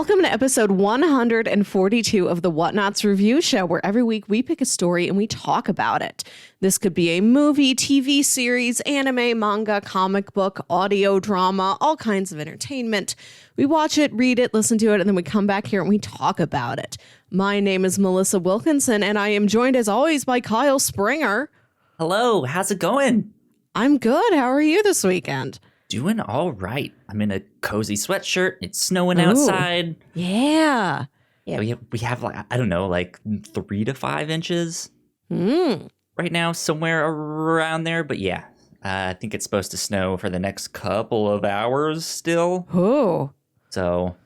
Welcome to episode 142 of the Whatnauts review show, where every week we pick a story and we talk about it. This could be a movie, TV series, anime, manga, comic book, audio drama, all kinds of entertainment. We watch it, read it, listen to it, and then we come back here and we talk about it. My name is Melissa Wilkinson, and I am joined as always by Kyle Springer. Hello, how's it going? I'm good. How are you this weekend? Doing all right. I'm in a cozy sweatshirt. It's snowing outside. Yeah. Yeah, we have like, I don't know, like 3 to 5 inches right now, somewhere around there. But yeah, I think it's supposed to snow for the next couple of hours still. Oh. So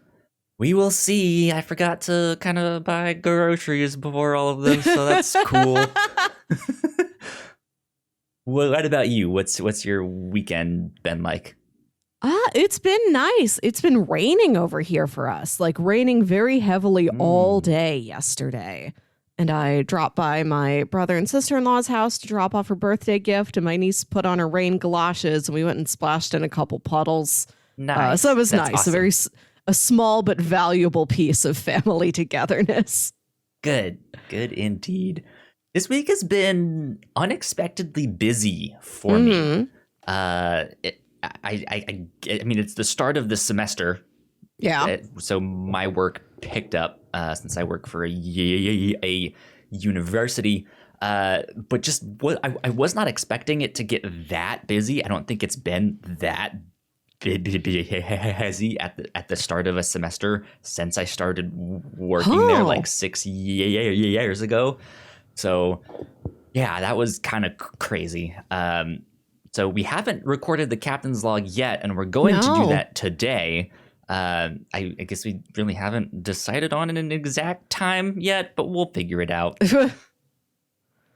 we will see. I forgot to kind of buy groceries before all of this, so that's cool. What about you? What's your weekend been like? It's been nice. It's been raining over here for us, like raining very heavily all day yesterday. And I dropped by my brother and sister-in-law's house to drop off her birthday gift, and my niece put on her rain galoshes, and we went and splashed in a couple puddles. Nice. So it was That's nice. awesome. A small but valuable piece of family togetherness. Good indeed. This week has been unexpectedly busy for me. I mean, it's the start of the semester. Yeah. So my work picked up since I work for a university. But just I was not expecting it to get that busy. I don't think it's been that busy at the start of a semester since I started working there like 6 years ago. So yeah, that was kind of crazy. So we haven't recorded the captain's log yet, and we're going to do that today. I guess we really haven't decided on an exact time yet, but we'll figure it out.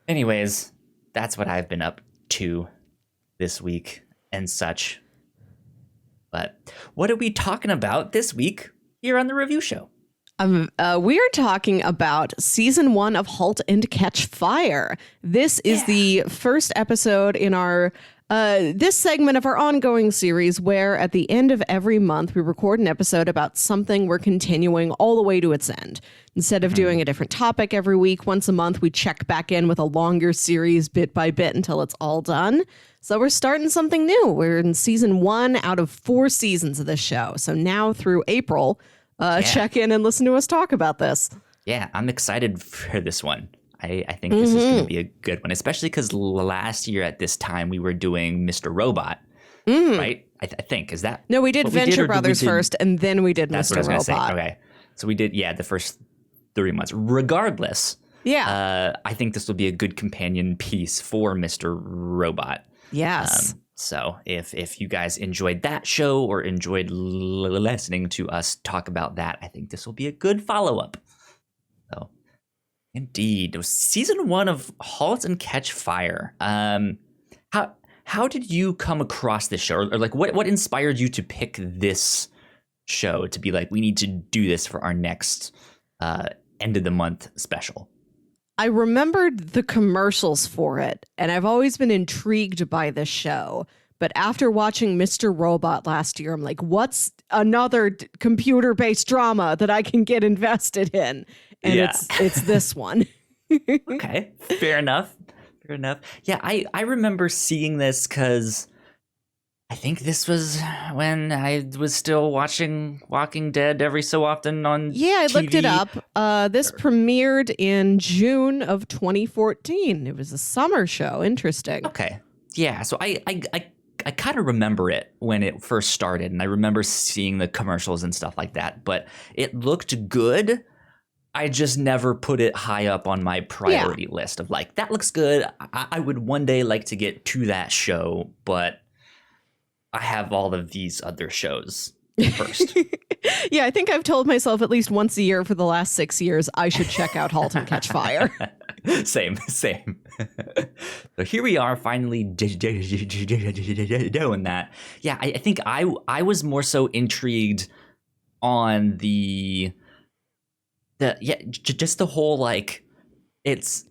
Anyways, that's what I've been up to this week and such. But what are we talking about this week here on the review show? We are talking about season 1 of Halt and Catch Fire. This is the first episode in our this segment of our ongoing series, where at the end of every month we record an episode about something we're continuing all the way to its end. Instead of doing a different topic every week, once a month we check back in with a longer series bit by bit until it's all done. So we're starting something new. We're in season 1 out of 4 seasons of this show. So now through April, check in and listen to us talk about this. Yeah, I'm excited for this one. I think this is going to be a good one, especially because last year at this time we were doing Mr. Robot, right? I think. Is that? No, we did Venture Brothers first, and then we did Mr. Robot. That's what I was going to say. Okay. So we did, the first 3 months. Regardless, I think this will be a good companion piece for Mr. Robot. Yes. So if you guys enjoyed that show or enjoyed listening to us talk about that, I think this will be a good follow-up. So, indeed. It was season 1 of Halt and Catch Fire. How did you come across this show? Or like what inspired you to pick this show to be like, we need to do this for our next end of the month special? I remembered the commercials for it, and I've always been intrigued by this show. But after watching Mr. Robot last year, I'm like, what's another computer-based drama that I can get invested in? And it's this one. Okay, fair enough. Yeah, I remember seeing this because I think this was when I was still watching Walking Dead every so often on Yeah, I TV. looked it up. This premiered in June of 2014. It was a summer show. Interesting. Okay. Yeah, so I kind of remember it when it first started, and I remember seeing the commercials and stuff like that, but it looked good. I just never put it high up on my priority list of like, that looks good. I would one day like to get to that show, but I have all of these other shows first. Yeah, I think I've told myself at least once a year for the last 6 years I should check out Halt and Catch Fire. Same. So here we are finally doing that. Yeah, I think I was more so intrigued on just the whole like it's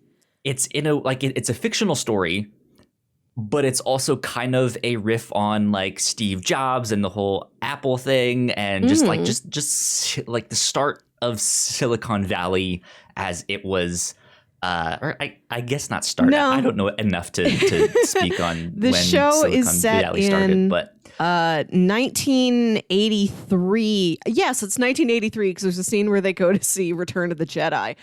in a like it's a fictional story, but it's also kind of a riff on like Steve Jobs and the whole Apple thing, and just like just like the start of Silicon Valley as it was. Or I guess not started. No. I don't know enough to speak on the when show Silicon is set Valley started, in but 1983. Yes, it's 1983 because there's a scene where they go to see Return of the Jedi.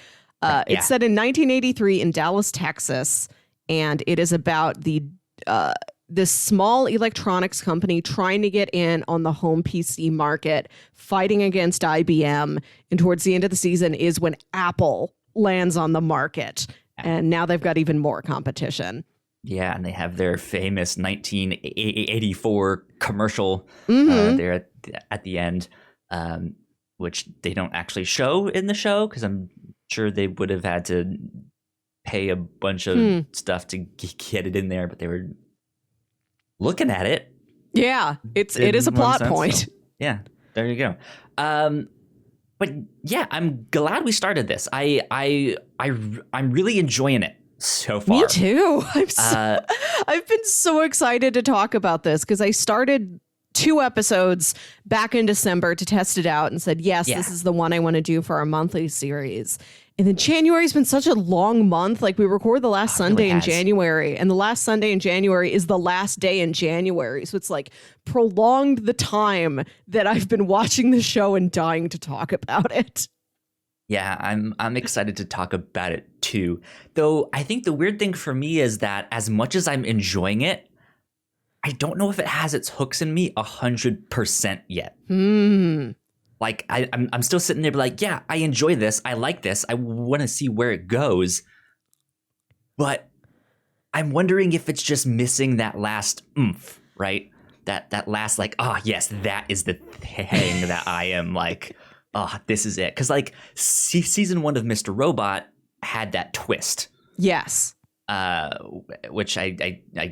It's set in 1983 in Dallas, Texas, and it is about this small electronics company trying to get in on the home PC market, fighting against IBM. And towards the end of the season is when Apple lands on the market, and now they've got even more competition. Yeah, and they have their famous 1984 commercial there at the end, which they don't actually show in the show because I'm sure they would have had to pay a bunch of stuff to get it in there, but they were looking at it. Yeah, it is a plot point. So, yeah, there you go. But yeah, I'm glad we started this. I'm really enjoying it so far. Me too. I've been so excited to talk about this because I started 2 episodes back in December to test it out and said, yes, this is the one I want to do for our monthly series. And then January's been such a long month. Like, we record the last Sunday in January, and the last Sunday in January is the last day in January. So it's like prolonged the time that I've been watching the show and dying to talk about it. Yeah, I'm excited to talk about it too. Though I think the weird thing for me is that as much as I'm enjoying it, I don't know if it has its hooks in me 100% yet. Like, I'm still sitting there like, yeah, I enjoy this. I like this. I want to see where it goes. But I'm wondering if it's just missing that last oomph, right? That last like, oh, yes, that is the thing that I am like, oh, this is it. Because like season 1 of Mr. Robot had that twist. Yes. Which I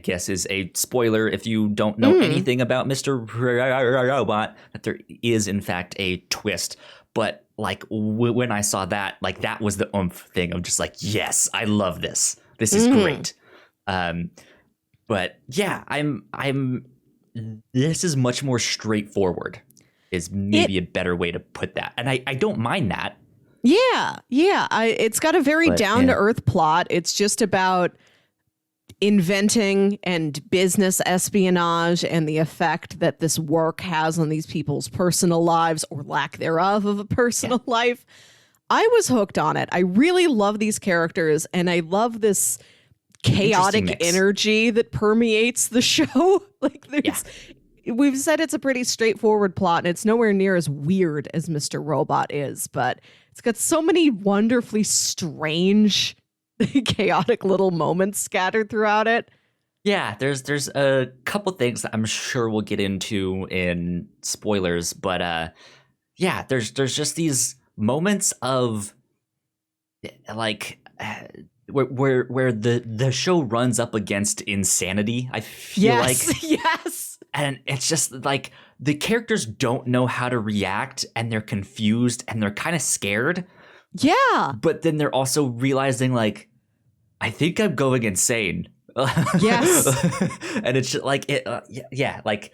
guess is a spoiler if you don't know anything about Mr. Robot, that there is in fact a twist. But like when I saw that, like that was the oomph thing. I'm just like, yes, I love this. This is great. But yeah, this is much more straightforward is maybe a better way to put that. And I don't mind that. Yeah. It's got a very down-to-earth plot. It's just about inventing and business espionage and the effect that this work has on these people's personal lives or lack thereof of a personal life. I was hooked on it. I really love these characters, and I love this chaotic energy that permeates the show. Like, we've said it's a pretty straightforward plot, and it's nowhere near as weird as Mr. Robot is, but it's got so many wonderfully strange, chaotic little moments scattered throughout it. Yeah, there's a couple things that I'm sure we'll get into in spoilers, but yeah, there's just these moments of like where the show runs up against insanity. I feel like yes. And it's just like the characters don't know how to react, and they're confused, and they're kind of scared. Yeah. But then they're also realizing, like, I think I'm going insane. Yes. And it's just like, like,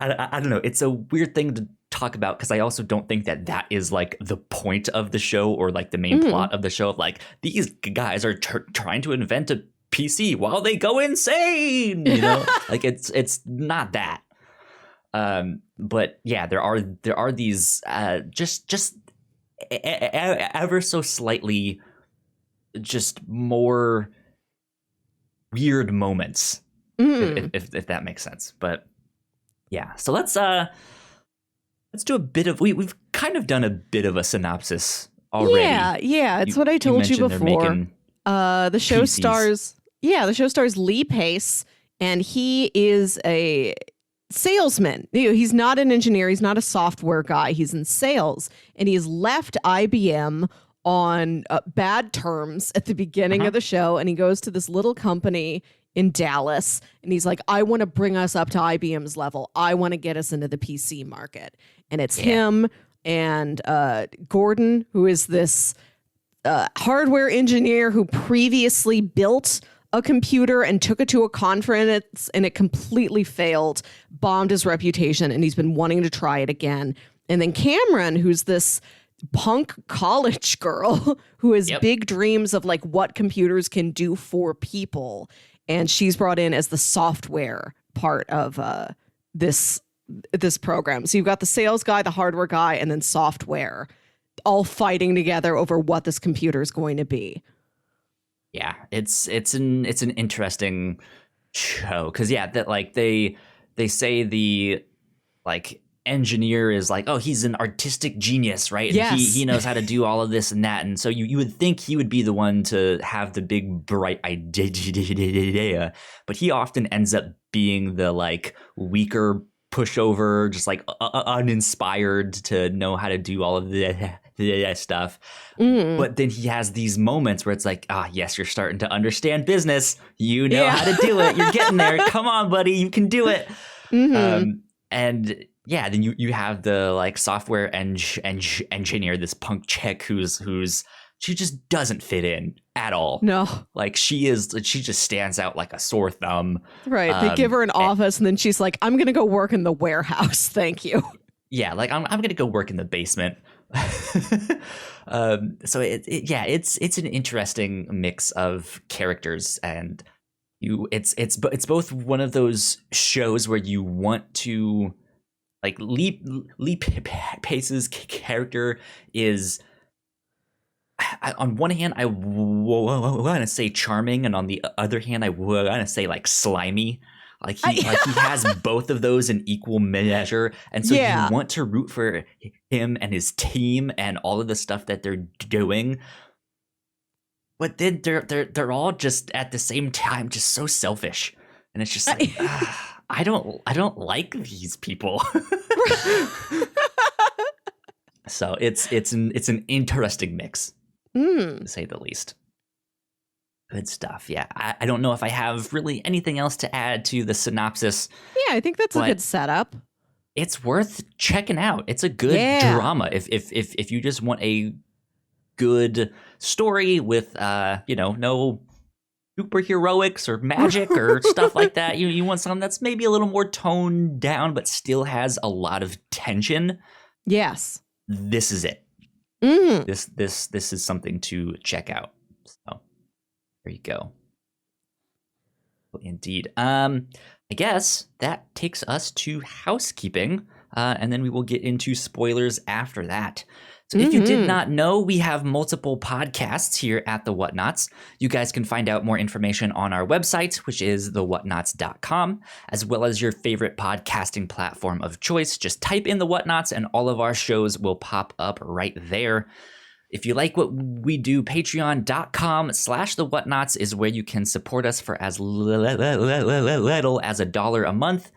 I don't know. It's a weird thing to talk about because I also don't think that is like the point of the show or like the main plot of the show. Of like, these guys are trying to invent a PC while they go insane, you know. Like it's not that. But yeah, there are these just ever so slightly just more weird moments, if that makes sense. But yeah, so let's do a bit of we've kind of done a bit of a synopsis already. Yeah, it's what I told you before. The show PCs. stars Lee Pace, and he is a salesman. He's not an engineer. He's not a software guy. He's in sales, and he's left IBM on bad terms at the beginning of the show, and he goes to this little company in Dallas, and he's like, I want to bring us up to IBM's level. I want to get us into the PC market. And it's him and Gordon, who is this hardware engineer who previously built a computer and took it to a conference and it completely failed, bombed his reputation, and he's been wanting to try it again. And then Cameron, who's this punk college girl who has big dreams of like what computers can do for people. And she's brought in as the software part of this program. So you've got the sales guy, the hardware guy, and then software all fighting together over what this computer is going to be. Yeah, it's an interesting show because that like they say the like engineer is like, oh, he's an artistic genius, right? And yes. he knows how to do all of this and that, and so you would think he would be the one to have the big bright idea, but he often ends up being the like weaker pushover, just like uninspired to know how to do all of the stuff. But then he has these moments where it's like, yes, you're starting to understand business. You know how to do it. You're getting there. Come on, buddy, you can do it. And yeah, then you have the like software engineer, this punk chick who's she just doesn't fit in at all. No, like she just stands out like a sore thumb. Right. They give her an office, and then she's like, "I'm gonna go work in the warehouse. Thank you." Yeah, like I'm gonna go work in the basement. So it's an interesting mix of characters, and it's both one of those shows where you want to like Lee Pace's character is, on one hand I want to say charming, and on the other hand I want to say like slimy. Like he has both of those in equal measure, and so you want to root for him and his team and all of the stuff that they're doing. But then they're all just at the same time just so selfish, and it's just like I don't like these people. So it's an interesting mix, to say the least. Good stuff. Yeah, I don't know if I have really anything else to add to the synopsis. Yeah, I think that's a good setup. It's worth checking out. It's a good drama. If you just want a good story with no superheroics or magic or stuff like that. You want something that's maybe a little more toned down but still has a lot of tension. Yes. This is it. This is something to check out. So there you go. Indeed. I guess that takes us to housekeeping, and then we will get into spoilers after that. So if you did not know, we have multiple podcasts here at the Whatnauts. You guys can find out more information on our website, which is thewhatnauts.com, as well as your favorite podcasting platform of choice. Just type in the Whatnauts and all of our shows will pop up right there. If you like what we do, patreon.com/thewhatnauts is where you can support us for as little as $1 a month.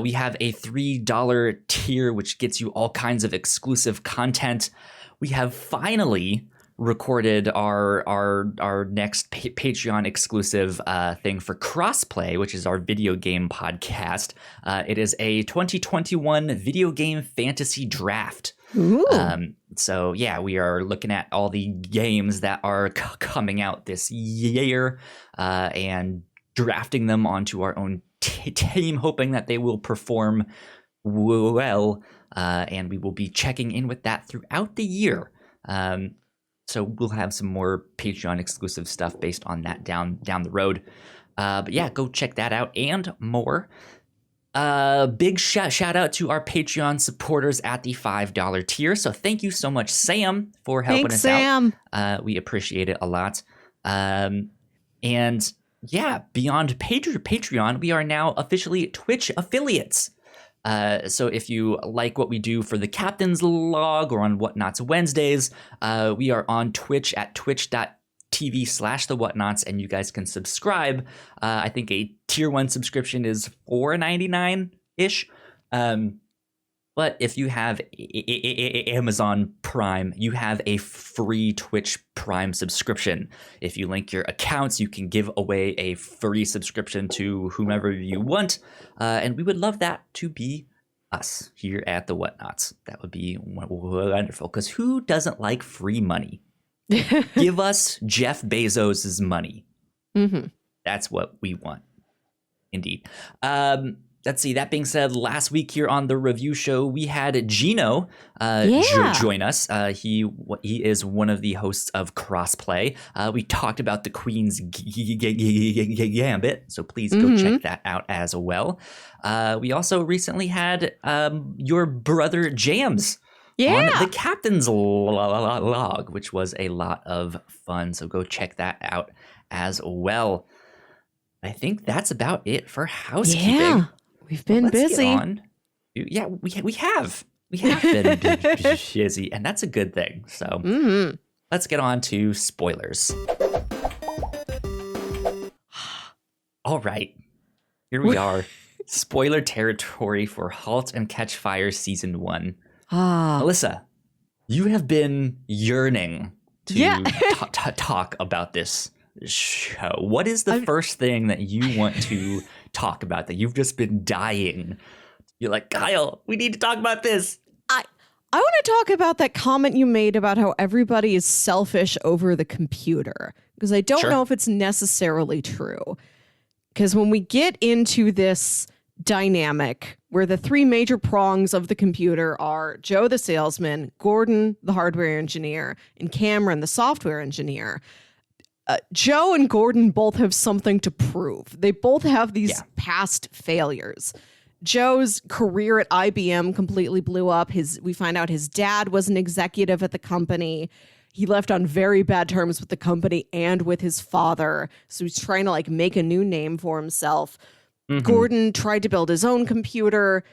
We have a $3 tier, which gets you all kinds of exclusive content. We have finally recorded our next Patreon exclusive thing for Crossplay, which is our video game podcast. It is a 2021 video game fantasy draft. So yeah, we are looking at all the games that are coming out this year and drafting them onto our own team, hoping that they will perform well, and we will be checking in with that throughout the year. So we'll have some more Patreon exclusive stuff based on that down the road. But yeah, go check that out and more. Big shout out to our Patreon supporters at the $5 tier. So thank you so much, Sam, for helping us Sam. out. We appreciate it a lot. And yeah, beyond Patreon, we are now officially Twitch affiliates. So if you like what we do for the Captain's Log or on Whatnauts Wednesdays, we are on Twitch at twitch.tv/thewhatnauts, and you guys can subscribe. I think a tier 1 subscription is $4.99-ish. But if you have Amazon Prime, you have a free Twitch Prime subscription. If you link your accounts, you can give away a free subscription to whomever you want. And we would love that to be us here at the Whatnauts. That would be wonderful, because who doesn't like free money? Give us Jeff Bezos' money. That's what we want. Indeed. Let's see. That being said, last week here on the review show, we had Gino join us. He is one of the hosts of Crossplay. We talked about the Queen's Gambit, so please go check that out as well. We also recently had your brother Jams on the Captain's Log, which was a lot of fun. So go check that out as well. I think that's about it for housekeeping. Yeah. We've been busy. Yeah, we have been busy, and that's a good thing. So let's get on to spoilers. All right, here we are. Spoiler territory for Halt and Catch Fire Season 1. Melissa, you have been yearning to talk about this show. What is the first thing that you want to talk about that you've just been dying? You're like, Kyle, we need to talk about this. I want to talk about that comment you made about how everybody is selfish over the computer, because I don't know if it's necessarily true. Because when we get into this dynamic where the three major prongs of the computer are Joe the salesman, Gordon the hardware engineer, and Cameron the software engineer, Joe and Gordon both have something to prove. They both have these past failures. Joe's career at IBM completely blew up. We find out his dad was an executive at the company. He left on very bad terms with the company and with his father. So he's trying to make a new name for himself. Gordon tried to build his own computer.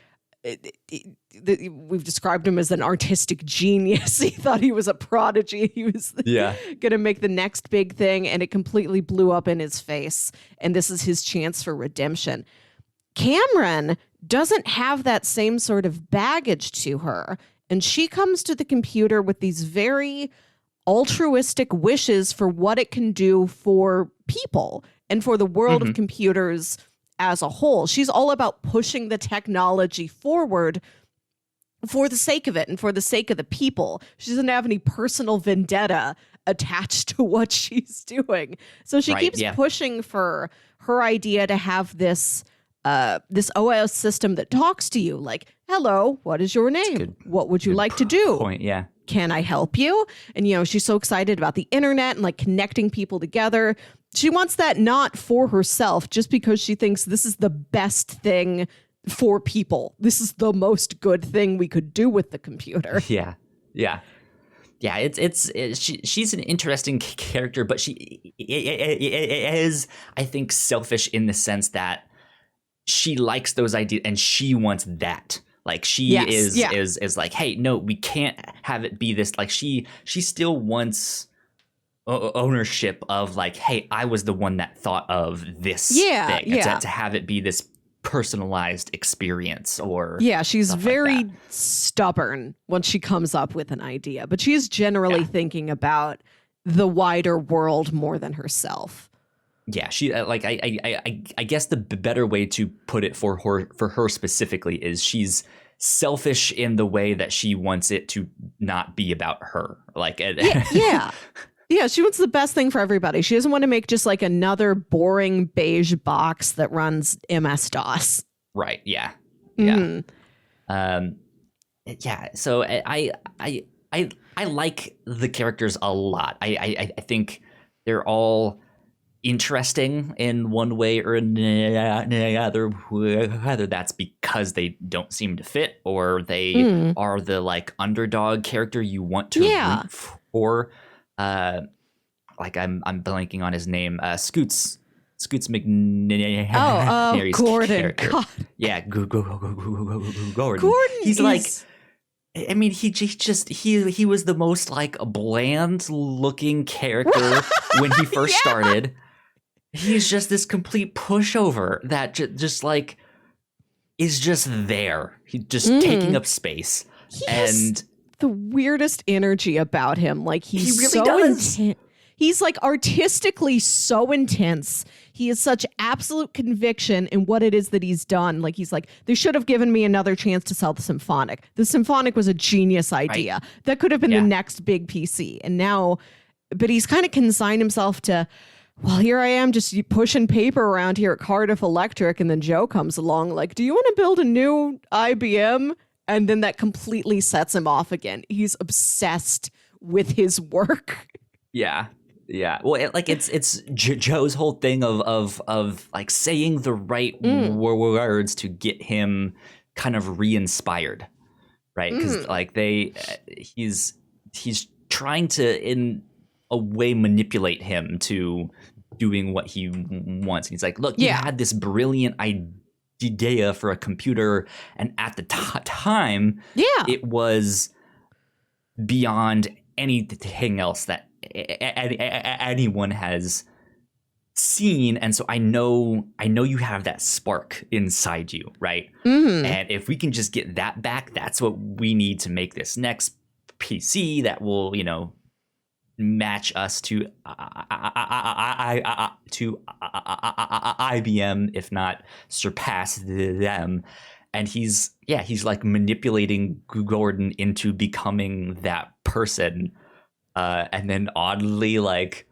We've described him as an artistic genius. He thought he was a prodigy. He was going to make the next big thing, and it completely blew up in his face. And this is his chance for redemption. Cameron doesn't have that same sort of baggage to her, and she comes to the computer with these very altruistic wishes for what it can do for people and for the world of computers as a whole. She's all about pushing the technology forward for the sake of it and for the sake of the people. She doesn't have any personal vendetta attached to what she's doing. So she keeps pushing for her idea to have this OS system that talks to you like, hello, what is your name? What would you like to do? Can I help you? And, she's so excited about the internet and connecting people together. She wants that not for herself, just because she thinks this is the best thing for people. This is the most good thing we could do with the computer. Yeah. She's an interesting character, but she is, I think, selfish in the sense that she likes those ideas and she wants that. She is like, hey, no, we can't have it be this. She still wants ownership of hey, I was the one that thought of this thing. To have it be this personalized experience or she's very stubborn when she comes up with an idea, but she's generally thinking about the wider world more than herself. She I guess the better way to put it for her specifically is she's selfish in the way that she wants it to not be about her. Yeah, she wants the best thing for everybody. She doesn't want to make just another boring beige box that runs MS-DOS. Right. Yeah. So I like the characters a lot. I think they're all interesting in one way or another, whether that's because they don't seem to fit or they are the underdog character you want to root for. I'm blanking on his name. Scoots McNairy's Gordon. character. Yeah, Gordon. He's he was the most bland looking character when he first started. He's just this complete pushover that is just there. He's just taking up space. And the weirdest energy about him. He really so does. He's artistically so intense. He has such absolute conviction in what it is that he's done. He's they should have given me another chance to sell the Symphonic. The Symphonic was a genius idea. Right. That could have been the next big PC. And now, but he's kind of consigned himself to, well, here I am just pushing paper around here at Cardiff Electric. And then Joe comes along like, do you want to build a new IBM? And then that completely sets him off again. He's obsessed with his work. Yeah. Yeah. Well, it's Joe's whole thing of like saying the right words to get him kind of re-inspired. Right. Because like he's trying to, in a way, manipulate him to doing what he wants. He's like, look, you had this brilliant idea for a computer. And at the time, it was beyond anything else that anyone has seen. And so I know you have that spark inside you, right? And if we can just get that back, that's what we need to make this next PC that will, you know, match us to IBM, if not surpass them. And he's like manipulating Gordon into becoming that person, and then oddly like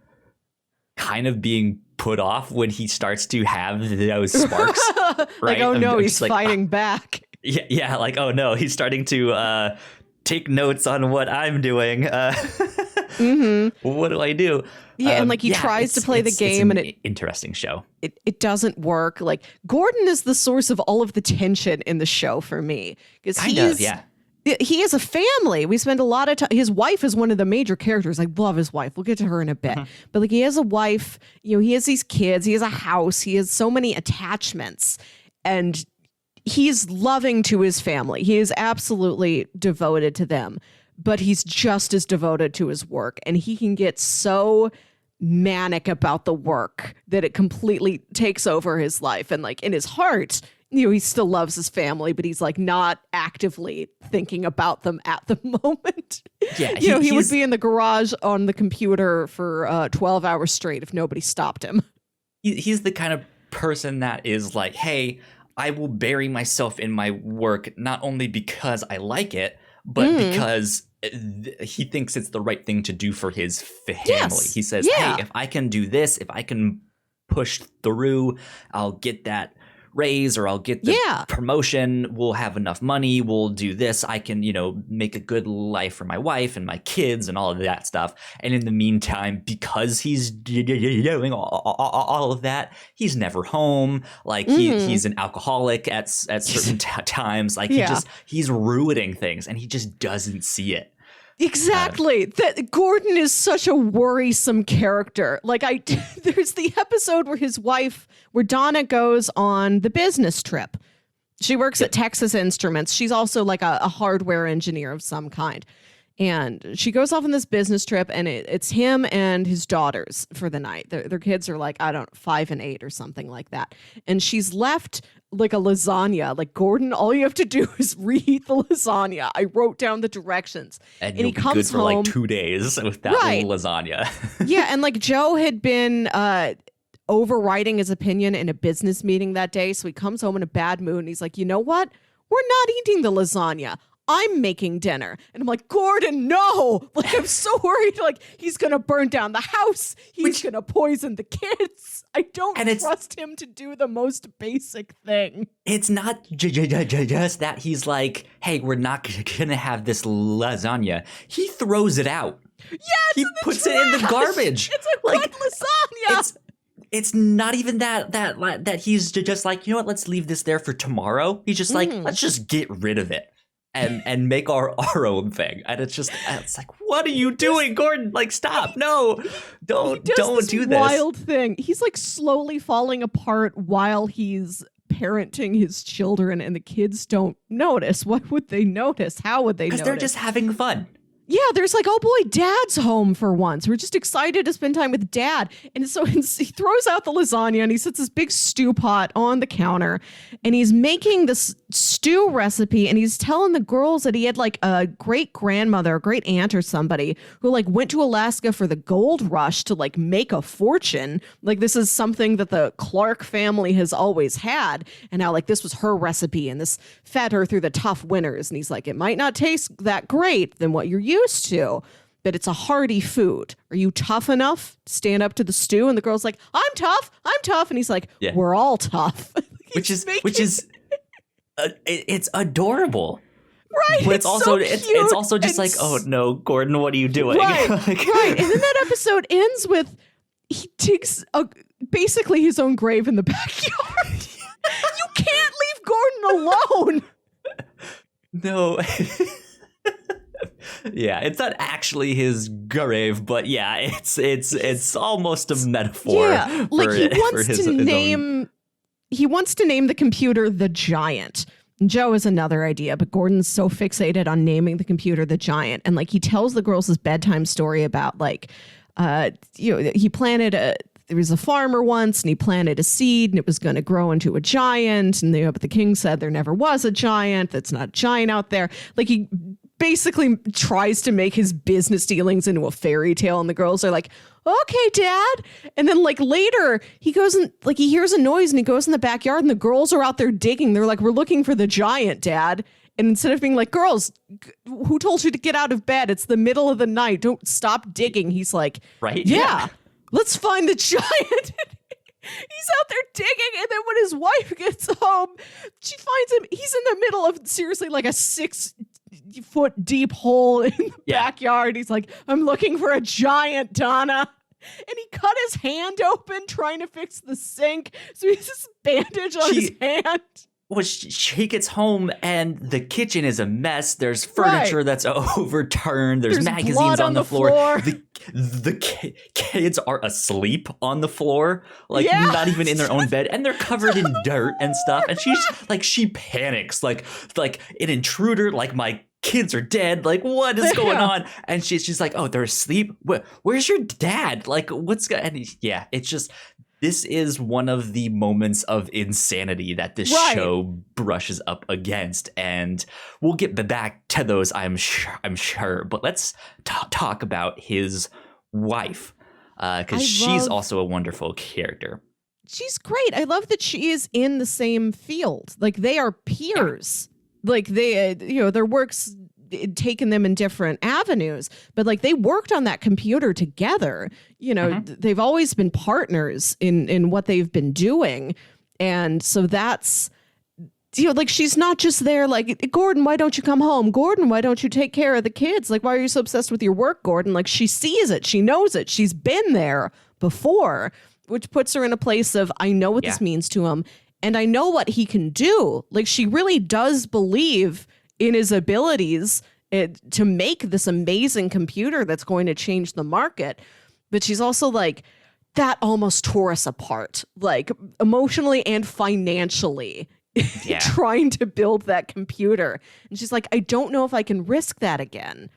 kind of being put off when he starts to have those sparks. Right? Like, oh no, he's like, fighting back. Yeah, like, oh no, he's starting to take notes on what I'm doing. What do I do? Yeah, and like he tries to play the game, and it interesting show. It doesn't work. Like Gordon is the source of all of the tension in the show for me, because he has a family. We spend a lot of time. His wife is one of the major characters. I love his wife. We'll get to her in a bit. But like he has a wife. You know, he has these kids. He has a house. He has so many attachments, and he's loving to his family. He is absolutely devoted to them. But he's just as devoted to his work, and he can get so manic about the work that it completely takes over his life. And like in his heart, you know, he still loves his family, but he's like not actively thinking about them at the moment. Yeah, he would be in the garage on the computer for 12 hours straight if nobody stopped him. He's the kind of person that is like, hey, I will bury myself in my work, not only because I like it, but because he thinks it's the right thing to do for his family. Yes. He says, hey, if I can do this, if I can push through, I'll get that raise or I'll get the promotion. We'll have enough money. We'll do this. I can, you know, make a good life for my wife and my kids and all of that stuff. And in the meantime, because he's doing all of that, he's never home. Like he's an alcoholic at certain times. Like he's ruining things, and he just doesn't see it. Exactly. That Gordon is such a worrisome character. Like there's the episode where Donna goes on the business trip. She works at Texas Instruments. She's also like a hardware engineer of some kind. And she goes off on this business trip, and it's him and his daughters for the night. Their kids are like, 5 and 8 or something like that. And she's left like a lasagna. Like, Gordon, all you have to do is reheat the lasagna. I wrote down the directions. And he comes home for like 2 days with that little lasagna. Yeah, and like Joe had been overriding his opinion in a business meeting that day. So he comes home in a bad mood, and he's like, you know what? We're not eating the lasagna. I'm making dinner. And I'm like, Gordon, no. Like, I'm so worried. Like, he's going to burn down the house. He's going to poison the kids. I don't trust him to do the most basic thing. It's not just that he's like, hey, we're not going to have this lasagna. He throws it out. Yeah, he puts it in the garbage. It's a good lasagna. It's not even that he's just like, you know what, let's leave this there for tomorrow. He's just like, let's just get rid of it. And make our own thing. And it's like, what are you doing, Gordon? Like, stop. No, don't do this. Wild thing. He's like slowly falling apart while he's parenting his children, and the kids don't notice. What would they notice? How would they notice? Because they're just having fun. Yeah, there's like, oh boy, Dad's home for once. We're just excited to spend time with Dad. And so he throws out the lasagna, and he sets this big stew pot on the counter, and he's making this stew recipe, and he's telling the girls that he had like a great grandmother, a great aunt or somebody who like went to Alaska for the gold rush to like make a fortune. Like, this is something that the Clark family has always had. And now like this was her recipe, and this fed her through the tough winters. And he's like, it might not taste that great than what you're used to, but it's a hearty food. Are you tough enough to stand up to the stew? And the girl's like, I'm tough. And he's like, we're all tough. which is it's adorable. Right. But it's also just like, oh no, Gordon, what are you doing? Right. Right. And then that episode ends with he digs basically his own grave in the backyard. You can't leave Gordon alone. No. Yeah, it's not actually his grave, but yeah, it's almost a metaphor. Yeah, like he wants to name the computer the Giant. Joe has another idea, but Gordon's so fixated on naming the computer the Giant, and like he tells the girls his bedtime story about like, he planted there was a farmer once and he planted a seed and it was going to grow into a giant. And but the king said there never was a giant. That's not a giant out there. Like he basically tries to make his business dealings into a fairy tale. And the girls are like, okay, Dad. And then like later he goes and like he hears a noise and he goes in the backyard and the girls are out there digging. They're like, we're looking for the giant, Dad. And instead of being like, girls, who told you to get out of bed? It's the middle of the night. Don't stop digging. He's like, right? Yeah. Let's find the giant. He's out there digging, and then when his wife gets home, she finds him. He's in the middle of seriously like a 6-foot deep hole in the backyard. He's like, I'm looking for a giant, Donna. And he cut his hand open trying to fix the sink. So he has this bandage on his hand. Well, she gets home and the kitchen is a mess. There's furniture that's overturned. There's magazines on the floor. The kids are asleep on the floor, like not even in their own bed, and they're covered in dirt and stuff. And she's like, she panics, like an intruder. Like my kids are dead. Like what is going on? And she's like, oh, they're asleep. Where's your dad? Like what's going? And it's just. This is one of the moments of insanity that this show brushes up against, and we'll get back to those, I'm sure. But let's talk about his wife, because she's also a wonderful character. She's great. I love that she is in the same field. Like they are peers. Yeah. Like they, their work's taken them in different avenues, but like they worked on that computer together. They've always been partners in what they've been doing. And so that's, like she's not just there like, Gordon, why don't you come home? Gordon, why don't you take care of the kids? Like, why are you so obsessed with your work, Gordon? Like she sees it. She knows it. She's been there before, which puts her in a place of, I know what this means to him and I know what he can do. Like she really does believe in his abilities to make this amazing computer that's going to change the market. But she's also like, that almost tore us apart, like emotionally and financially, trying to build that computer. And she's like, I don't know if I can risk that again.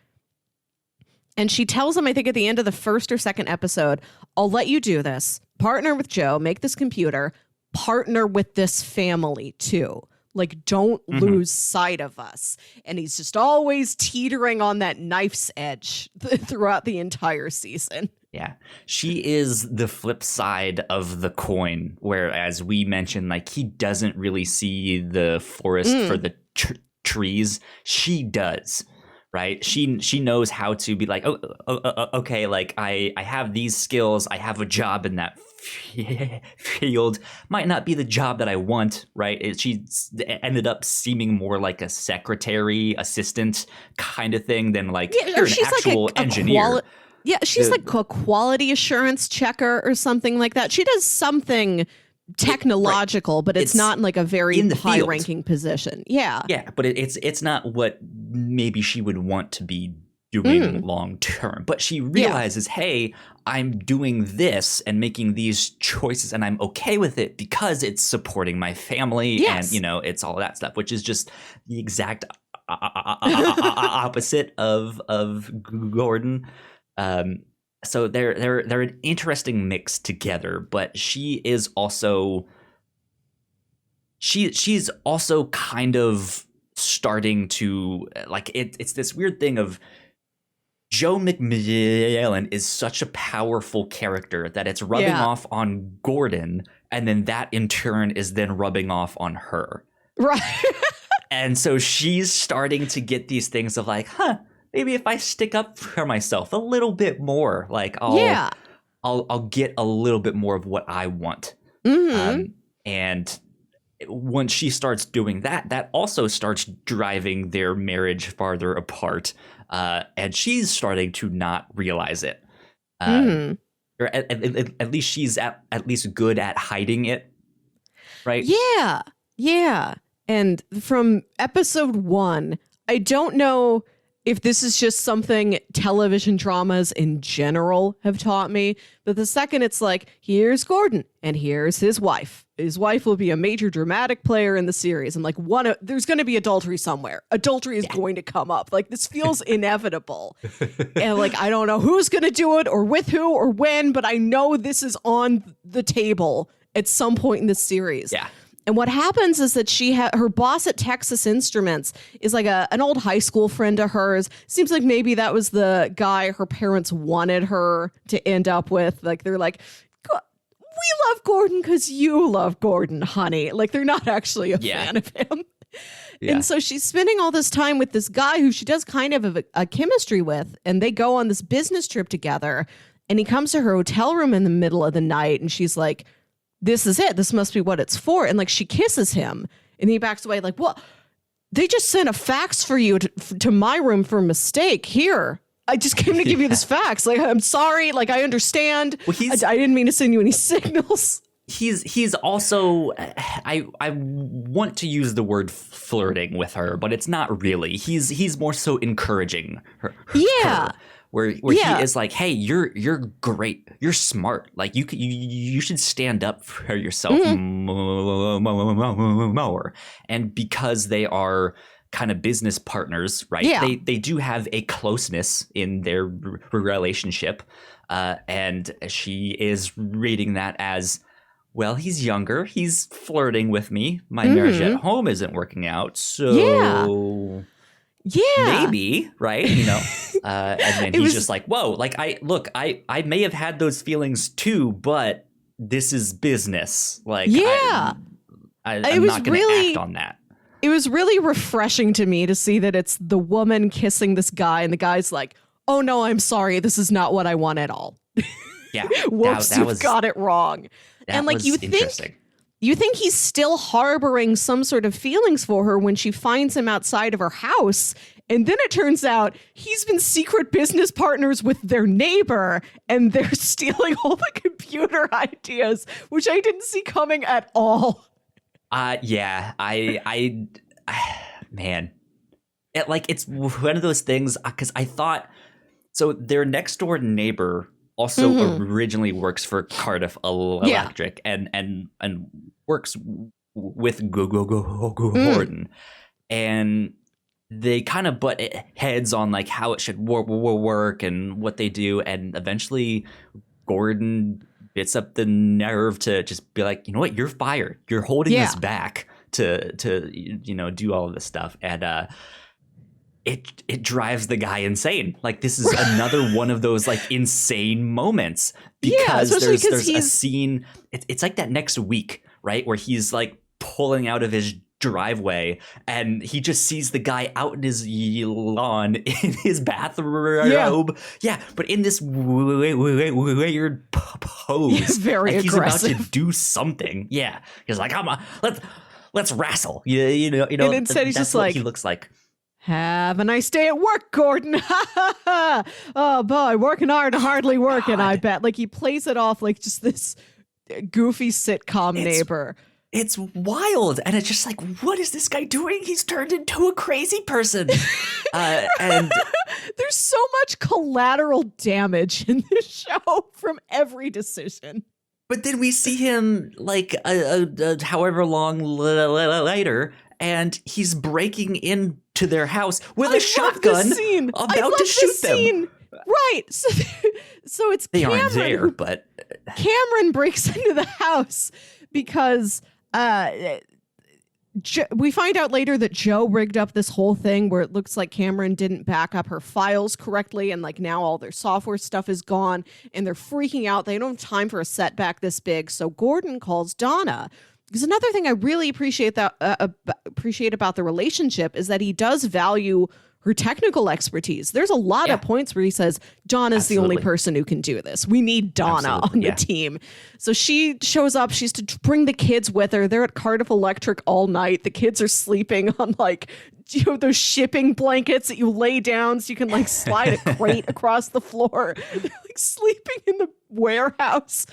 And she tells him, I think at the end of the first or second episode, I'll let you do this. Partner with Joe, make this computer, partner with this family too. Like, don't lose sight of us. And he's just always teetering on that knife's edge throughout the entire season. Yeah, she is the flip side of the coin, whereas we mentioned, like, he doesn't really see the forest for the trees. She does, right? She knows how to be like, okay, like, I have these skills. I have a job in that field. Might not be the job that I want, right? She ended up seeming more like a secretary, assistant kind of thing than like you're an actual like engineer. She's like a quality assurance checker or something like that. She does something technological, but it's not in like a very high-ranking position. Yeah, but it's not what maybe she would want to be doing long term. But she realizes, hey, I'm doing this and making these choices, and I'm okay with it because it's supporting my family, and it's all that stuff, which is just the exact opposite of Gordon. So they're an interesting mix together, but she's also kind of starting to like it's this weird thing of Joe MacMillian is such a powerful character that it's rubbing off on Gordon, and then that in turn is then rubbing off on her. Right. And so she's starting to get these things of like, maybe if I stick up for myself a little bit more, like I'll get a little bit more of what I want. And once she starts doing that, that also starts driving their marriage farther apart. And she's starting to not realize it. Or at least she's at least good at hiding it. Right? Yeah. Yeah. And from episode 1, I don't know if this is just something television dramas in general have taught me, but the second it's like, here's Gordon and here's his wife. His wife will be a major dramatic player in the series. I'm like, there's going to be adultery somewhere. Adultery is going to come up. Like, this feels inevitable. And like, I don't know who's going to do it or with who or when, but I know this is on the table at some point in the series. Yeah. And what happens is that her boss at Texas Instruments is like an old high school friend of hers. Seems like maybe that was the guy her parents wanted her to end up with. Like, they're like, we love Gordon because you love Gordon, honey. Like, they're not actually a fan of him. Yeah. And so she's spending all this time with this guy who she does kind of a chemistry with. And they go on this business trip together. And he comes to her hotel room in the middle of the night. And she's like, this is it. This must be what it's for. And like, she kisses him and he backs away like, well, they just sent a fax for you to my room for a mistake. Here, I just came to give you this fax. Like, I'm sorry. Like, I understand. Well, I didn't mean to send you any signals. He's also, I want to use the word flirting with her, but it's not really. He's more so encouraging her. Yeah. Where he is like, hey, you're great, you're smart, like you should stand up for yourself more. And because they are kind of business partners, right? Yeah. They do have a closeness in their relationship, and she is reading that as, well, he's younger, he's flirting with me, my marriage at home isn't working out, so maybe, right? You know. And then he's just like, whoa, like I may have had those feelings too, but this is business. Like, I'm not going to act on that. It was really refreshing to me to see that it's the woman kissing this guy and the guy's like, oh no, I'm sorry. This is not what I want at all. Yeah. Whoops, you've got it wrong. And like, you think he's still harboring some sort of feelings for her when she finds him outside of her house. And then it turns out he's been secret business partners with their neighbor and they're stealing all the computer ideas, which I didn't see coming at all. Yeah, I man, it's one of those things, because I thought, so their next door neighbor also originally works for Cardiff Electric and works with Gordon, and they kind of butt heads on like how it should work and what they do, and eventually Gordon gets up the nerve to just be like, you know what, you're fired. You're holding this back to do all of this stuff, and it drives the guy insane. Like, this is another one of those like insane moments, because there's a scene. It's like that next week, right, where he's like pulling out of his driveway and he just sees the guy out in his lawn in his bathrobe. Yeah, but in this weird pose. Very like aggressive. He's about to do something. Yeah, he's like, let's wrestle. You know. And instead he's just like, he looks like. Have a nice day at work, Gordon. Oh boy, working hard, hardly working, I bet. Like, he plays it off like just this goofy sitcom neighbor. It's wild. And it's just like, what is this guy doing? He's turned into a crazy person. And there's so much collateral damage in this show from every decision. But then we see him like however long later, and he's breaking into their house with a shotgun about to shoot them. Right. So it's they Cameron aren't there, but Cameron breaks into the house because we find out later that Joe rigged up this whole thing where it looks like Cameron didn't back up her files correctly, and like now all their software stuff is gone and they're freaking out. They don't have time for a setback this big. So Gordon calls Donna. Because another thing I really appreciate about the relationship is that he does value her technical expertise. There's a lot of points where he says, Donna's the only person who can do this. We need Donna on the team. So she shows up. She's to bring the kids with her. They're at Cardiff Electric all night. The kids are sleeping on like, you know, those shipping blankets that you lay down so you can like slide a crate across the floor. They're like sleeping in the warehouse.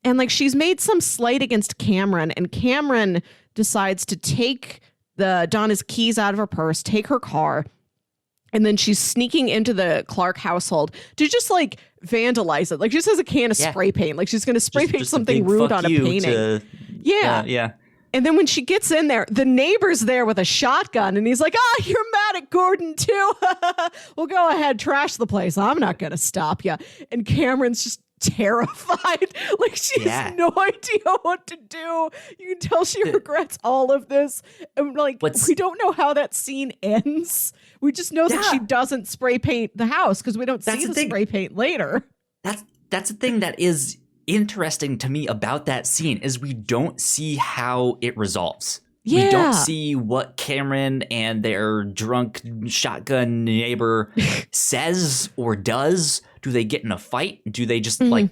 And like she's made some slight against Cameron, and Cameron decides to take Donna's keys out of her purse, take her car, and then she's sneaking into the Clark household to just like vandalize it. Like she just has a can of spray paint. Like she's going to spray paint something rude on a painting. Yeah. And then when she gets in there, the neighbor's there with a shotgun, and he's like, you're mad at Gordon too? Well, go ahead, trash the place. I'm not going to stop you. And Cameron's just terrified. Like she has no idea what to do. You can tell she regrets all of this. And like, we don't know how that scene ends. We just know that she doesn't spray paint the house because we don't see the spray paint later. That's the thing that is interesting to me about that scene is we don't see how it resolves. Yeah. We don't see what Cameron and their drunk shotgun neighbor says or does. Do they get in a fight? Do they just like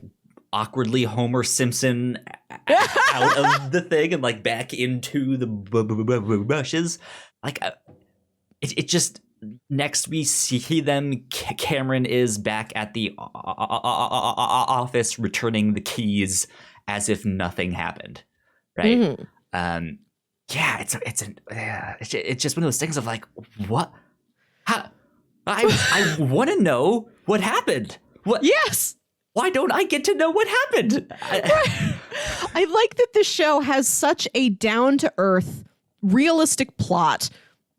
awkwardly Homer Simpson out of the thing and like back into the bushes? Like it just next we see them. Cameron is back at the office returning the keys as if nothing happened. Right. Yeah, it's just one of those things of like, what? How? I want to know what happened. What? Yes. Why don't I get to know what happened? I like that the show has such a down-to-earth, realistic plot.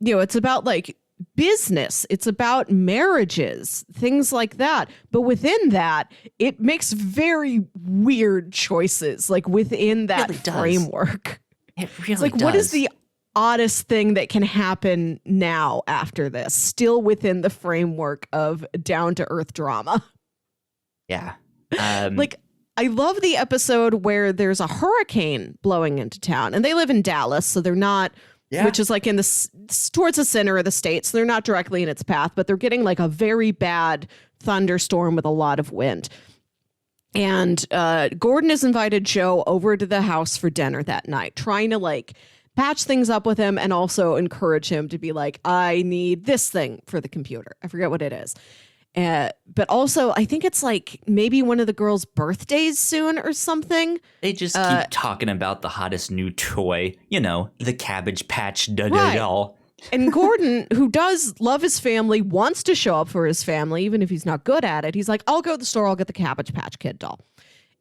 You know, it's about like business. It's about marriages, things like that. But within that, it makes very weird choices, like within that framework. It really it's like, does. What is the oddest thing that can happen now after this, still within the framework of down-to-earth drama? Yeah. Like, I love the episode where there's a hurricane blowing into town, and they live in Dallas, so they're not, which is like in towards the center of the state, so they're not directly in its path, but they're getting like a very bad thunderstorm with a lot of wind. And Gordon has invited Joe over to the house for dinner that night, trying to like patch things up with him and also encourage him to be like, I need this thing for the computer. I forget what it is. But also, I think it's like maybe one of the girls' birthdays soon or something. They just keep talking about the hottest new toy, you know, the Cabbage Patch doll. And Gordon, who does love his family, wants to show up for his family, even if he's not good at it. He's like, I'll go to the store. I'll get the Cabbage Patch Kid doll.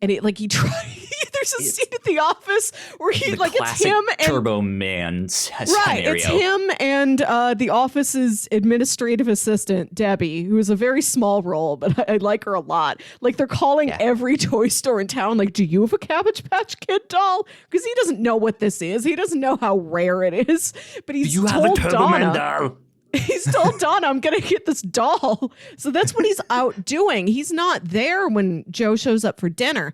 And he tries. There's a scene at the office where it's him and Turbo Man scenario. It's him and the office's administrative assistant Debbie, who is a very small role, but I like her a lot. Like they're calling every toy store in town. Like, do you have a Cabbage Patch Kid doll? Because he doesn't know what this is. He doesn't know how rare it is. But he's you told have a Turbo Man Donna. doll? He's told Donna, I'm going to get this doll. So that's what he's out doing. He's not there when Joe shows up for dinner.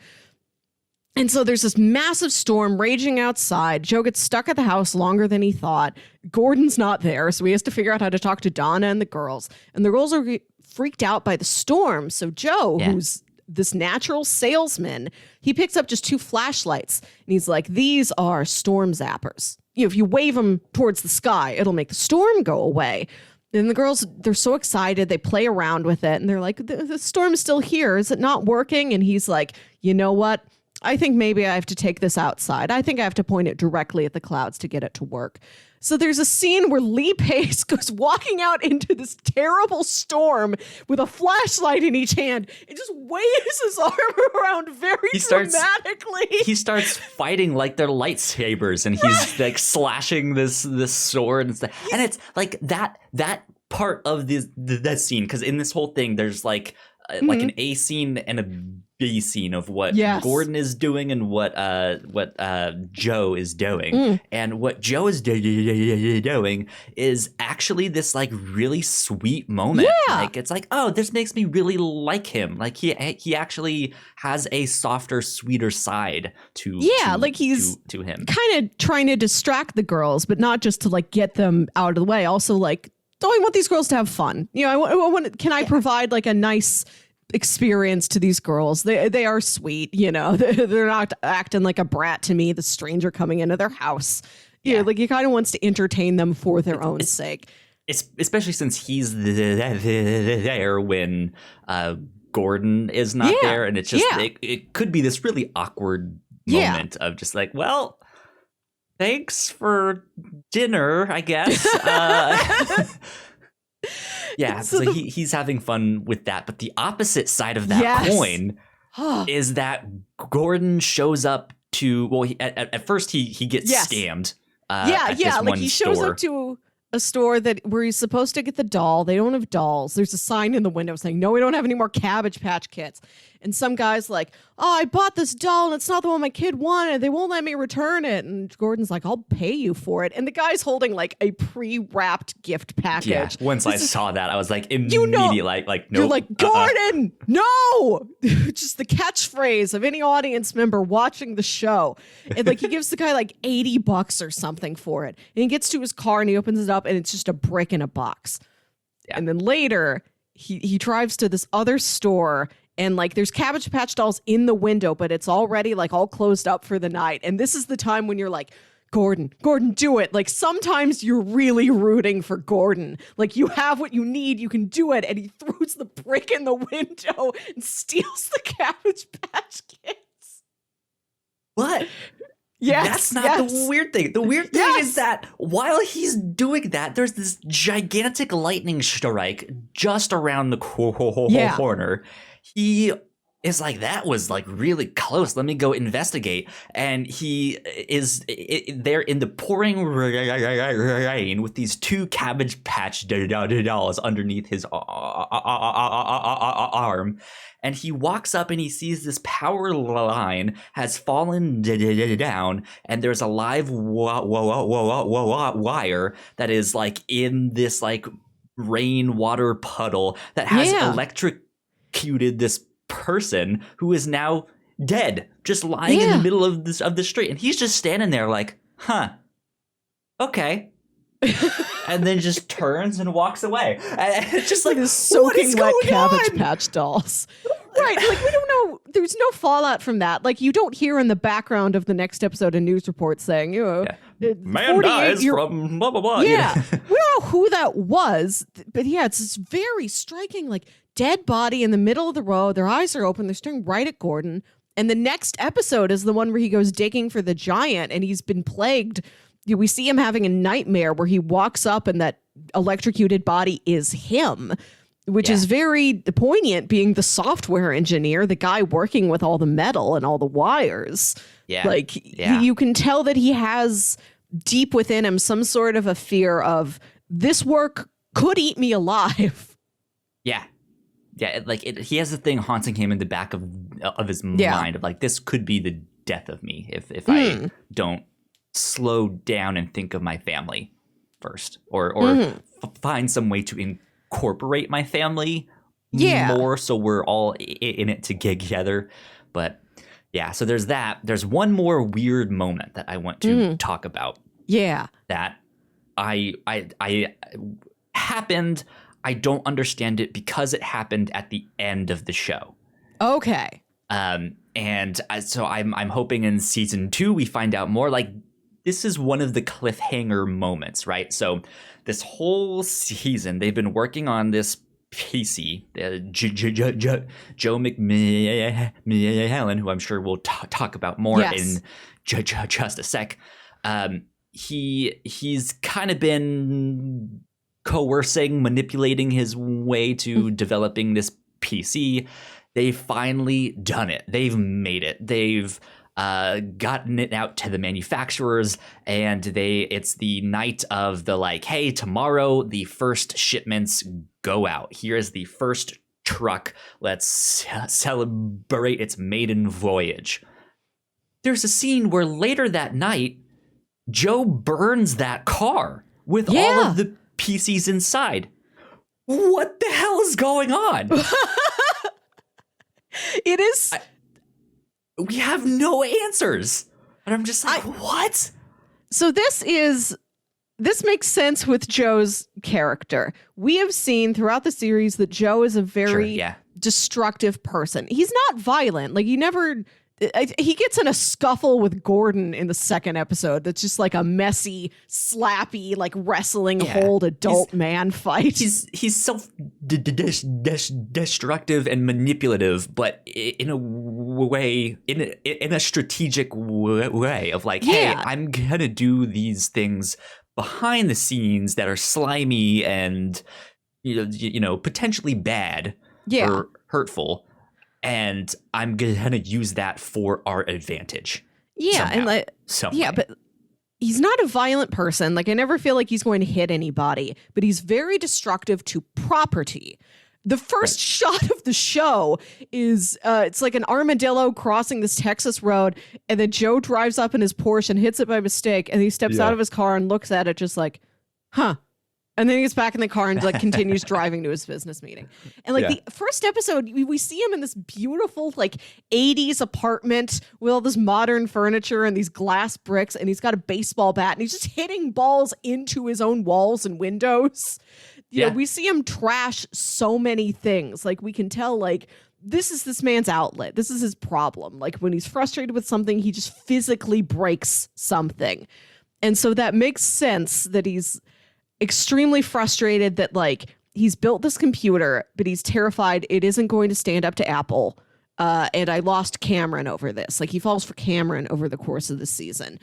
And so there's this massive storm raging outside. Joe gets stuck at the house longer than he thought. Gordon's not there, so he has to figure out how to talk to Donna and the girls. And the girls are freaked out by the storm. So Joe, who's this natural salesman, he picks up just 2 flashlights. And he's like, these are storm zappers. You know, if you wave them towards the sky, it'll make the storm go away. And the girls, they're so excited. They play around with it. And they're like, the storm is still here. Is it not working? And he's like, you know what? I think maybe I have to take this outside. I think I have to point it directly at the clouds to get it to work. So there's a scene where Lee Pace goes walking out into this terrible storm with a flashlight in each hand and just waves his arm around very dramatically. He starts fighting like they're lightsabers, and he's like slashing this sword and stuff. And it's like that part of that scene, because in this whole thing, there's like an A scene and a B scene of what Gordon is doing and what Joe is doing. And what Joe is doing is actually this like really sweet moment. Like it's like, oh, this makes me really like him. Like he actually has a softer, sweeter side to he's to him. Kind of trying to distract the girls, but not just to like get them out of the way. Also like I want these girls to have fun. You know, I want can I provide like a nice experience to these girls? They are sweet, you know. They're not acting like a brat to me, the stranger coming into their house. Yeah, like he kind of wants to entertain them for their own sake. Especially since he's there when Gordon is not there, and it's just it could be this really awkward moment of just like, well, thanks for dinner, I guess. So he's having fun with that. But the opposite side of that coin is that Gordon shows up to, well, at first he gets scammed. Like he shows up to a store where he's supposed to get the doll. They don't have dolls. There's a sign in the window saying, no, we don't have any more Cabbage Patch Kits. And some guy's like, oh, I bought this doll and it's not the one my kid wanted. They won't let me return it. And Gordon's like, I'll pay you for it. And the guy's holding like a pre-wrapped gift package. Yeah, once I saw that, I was like, immediately, like, nope. You're like, Gordon, no! Just the catchphrase of any audience member watching the show. And like, he gives the guy like $80 or something for it. And he gets to his car and he opens it up and it's just a brick in a box. Yeah. And then later, he drives to this other store and like there's Cabbage Patch dolls in the window, but it's already like all closed up for the night. And this is the time when you're like, Gordon, do it. Like sometimes you're really rooting for Gordon. Like you have what you need, you can do it. And he throws the brick in the window and steals the Cabbage Patch Kids. What? Yes, that's not the weird thing. The weird thing is that while he's doing that, there's this gigantic lightning strike just around the corner. He is like, that was like really close. Let me go investigate. And he is there in the pouring rain with these two Cabbage Patch dolls underneath his arm. And he walks up and he sees this power line has fallen down, and there's a live wire that is like in this like rainwater puddle that has electrocuted this person who is now dead, just lying in the middle of the street. And he's just standing there like, huh, okay. And then just turns and walks away. And it's just like soaking wet Cabbage Patch dolls. Right, like we don't know. There's no fallout from that. Like you don't hear in the background of the next episode a news report saying, you know, man dies from blah blah blah. Yeah, we don't know who that was, but it's this very striking, like dead body in the middle of the road. Their eyes are open. They're staring right at Gordon. And the next episode is the one where he goes digging for the giant, and he's been plagued. We see him having a nightmare where he walks up and that electrocuted body is him, which is very poignant, being the software engineer, the guy working with all the metal and all the wires. Yeah. Like you can tell that he has deep within him some sort of a fear of this work could eat me alive. Yeah. Yeah. He has a thing haunting him in the back of his mind of like, this could be the death of me if I don't slow down and think of my family first or find some way to incorporate my family more so we're all in it together. But so there's that. There's one more weird moment that I want to talk about. That I happened. I don't understand it because it happened at the end of the show. Okay. So I'm hoping in season 2 we find out more. Like, this is one of the cliffhanger moments, right? So this whole season, they've been working on this PC, Joe MacMillian, who I'm sure we'll talk about more in just a sec. He's kind of been coercing, manipulating his way to developing this PC. They've finally done it. They've made it. They've gotten it out to the manufacturers, and it's the night of the like, hey, tomorrow the first shipments go out. Here's the first truck. Let's celebrate its maiden voyage. There's a scene where later that night, Joe burns that car with all of the PCs inside. What the hell is going on? It is... we have no answers. And I'm just like, what? So this is this makes sense with Joe's character. We have seen throughout the series that Joe is a very destructive person. He's not violent. Like, he gets in a scuffle with Gordon in the second episode that's just like a messy, slappy, like wrestling hold adult man fight. He's self-destructive and manipulative, but in a way, in a strategic way of like, hey, I'm gonna do these things behind the scenes that are slimy and potentially bad or hurtful. And I'm gonna use that for our advantage. Yeah, but he's not a violent person. Like, I never feel like he's going to hit anybody, but he's very destructive to property. The first shot of the show is it's like an armadillo crossing this Texas road, and then Joe drives up in his Porsche and hits it by mistake, and he steps out of his car and looks at it just like, huh. And then he gets back in the car and like continues driving to his business meeting. And like the first episode, we see him in this beautiful like 80s apartment with all this modern furniture and these glass bricks. And he's got a baseball bat and he's just hitting balls into his own walls and windows. You know, we see him trash so many things. Like, we can tell like this is this man's outlet. This is his problem. Like, when he's frustrated with something, he just physically breaks something. And so that makes sense that he's extremely frustrated that like he's built this computer, but he's terrified it isn't going to stand up to Apple. And I lost Cameron over this. Like, he falls for Cameron over the course of the season.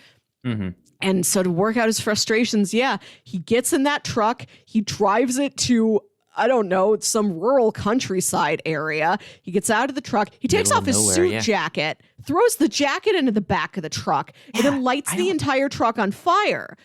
Mm-hmm. And so to work out his frustrations, he gets in that truck. He drives it to, I don't know, some rural countryside area. He gets out of the truck. He takes off his suit jacket, throws the jacket into the back of the truck, and then lights the entire truck on fire.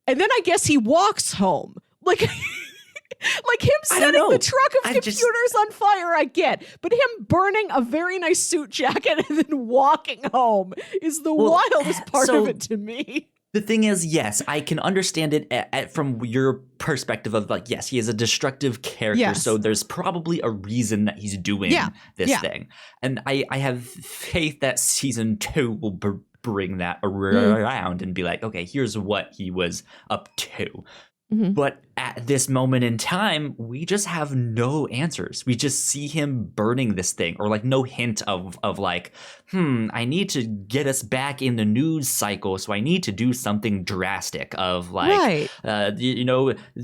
And then I guess he walks home. Like, like him setting the truck of computers on fire, I get. But him burning a very nice suit jacket and then walking home is the wildest part of it to me. The thing is, yes, I can understand it from your perspective of like, yes, he is a destructive character. So there's probably a reason that he's doing this thing. And I have faith that season 2 will bring that around and be like, okay, here's what he was up to. Mm-hmm. But at this moment in time, we just have no answers. We just see him burning this thing, or like no hint of like, I need to get us back in the news cycle, so I need to do something drastic of like,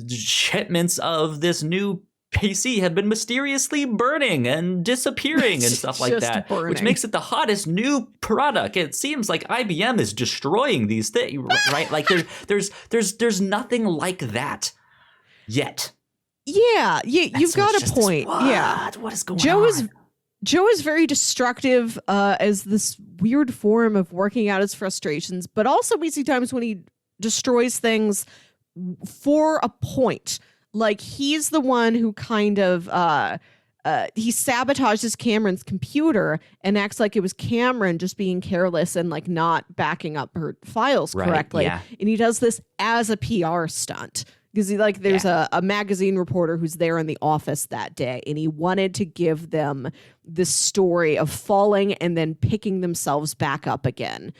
shipments of this new PC have been mysteriously burning and disappearing and stuff like that, which makes it the hottest new product. It seems like IBM is destroying these things, right? Like there's nothing like that yet. Yeah, you've got a point. What is going on? Joe is very destructive as this weird form of working out his frustrations, but also we see times when he destroys things for a point. Like, he's the one who kind of he sabotages Cameron's computer and acts like it was Cameron just being careless and like not backing up her files correctly. And he does this as a PR stunt because there's a magazine reporter who's there in the office that day, and he wanted to give them this story of falling and then picking themselves back up again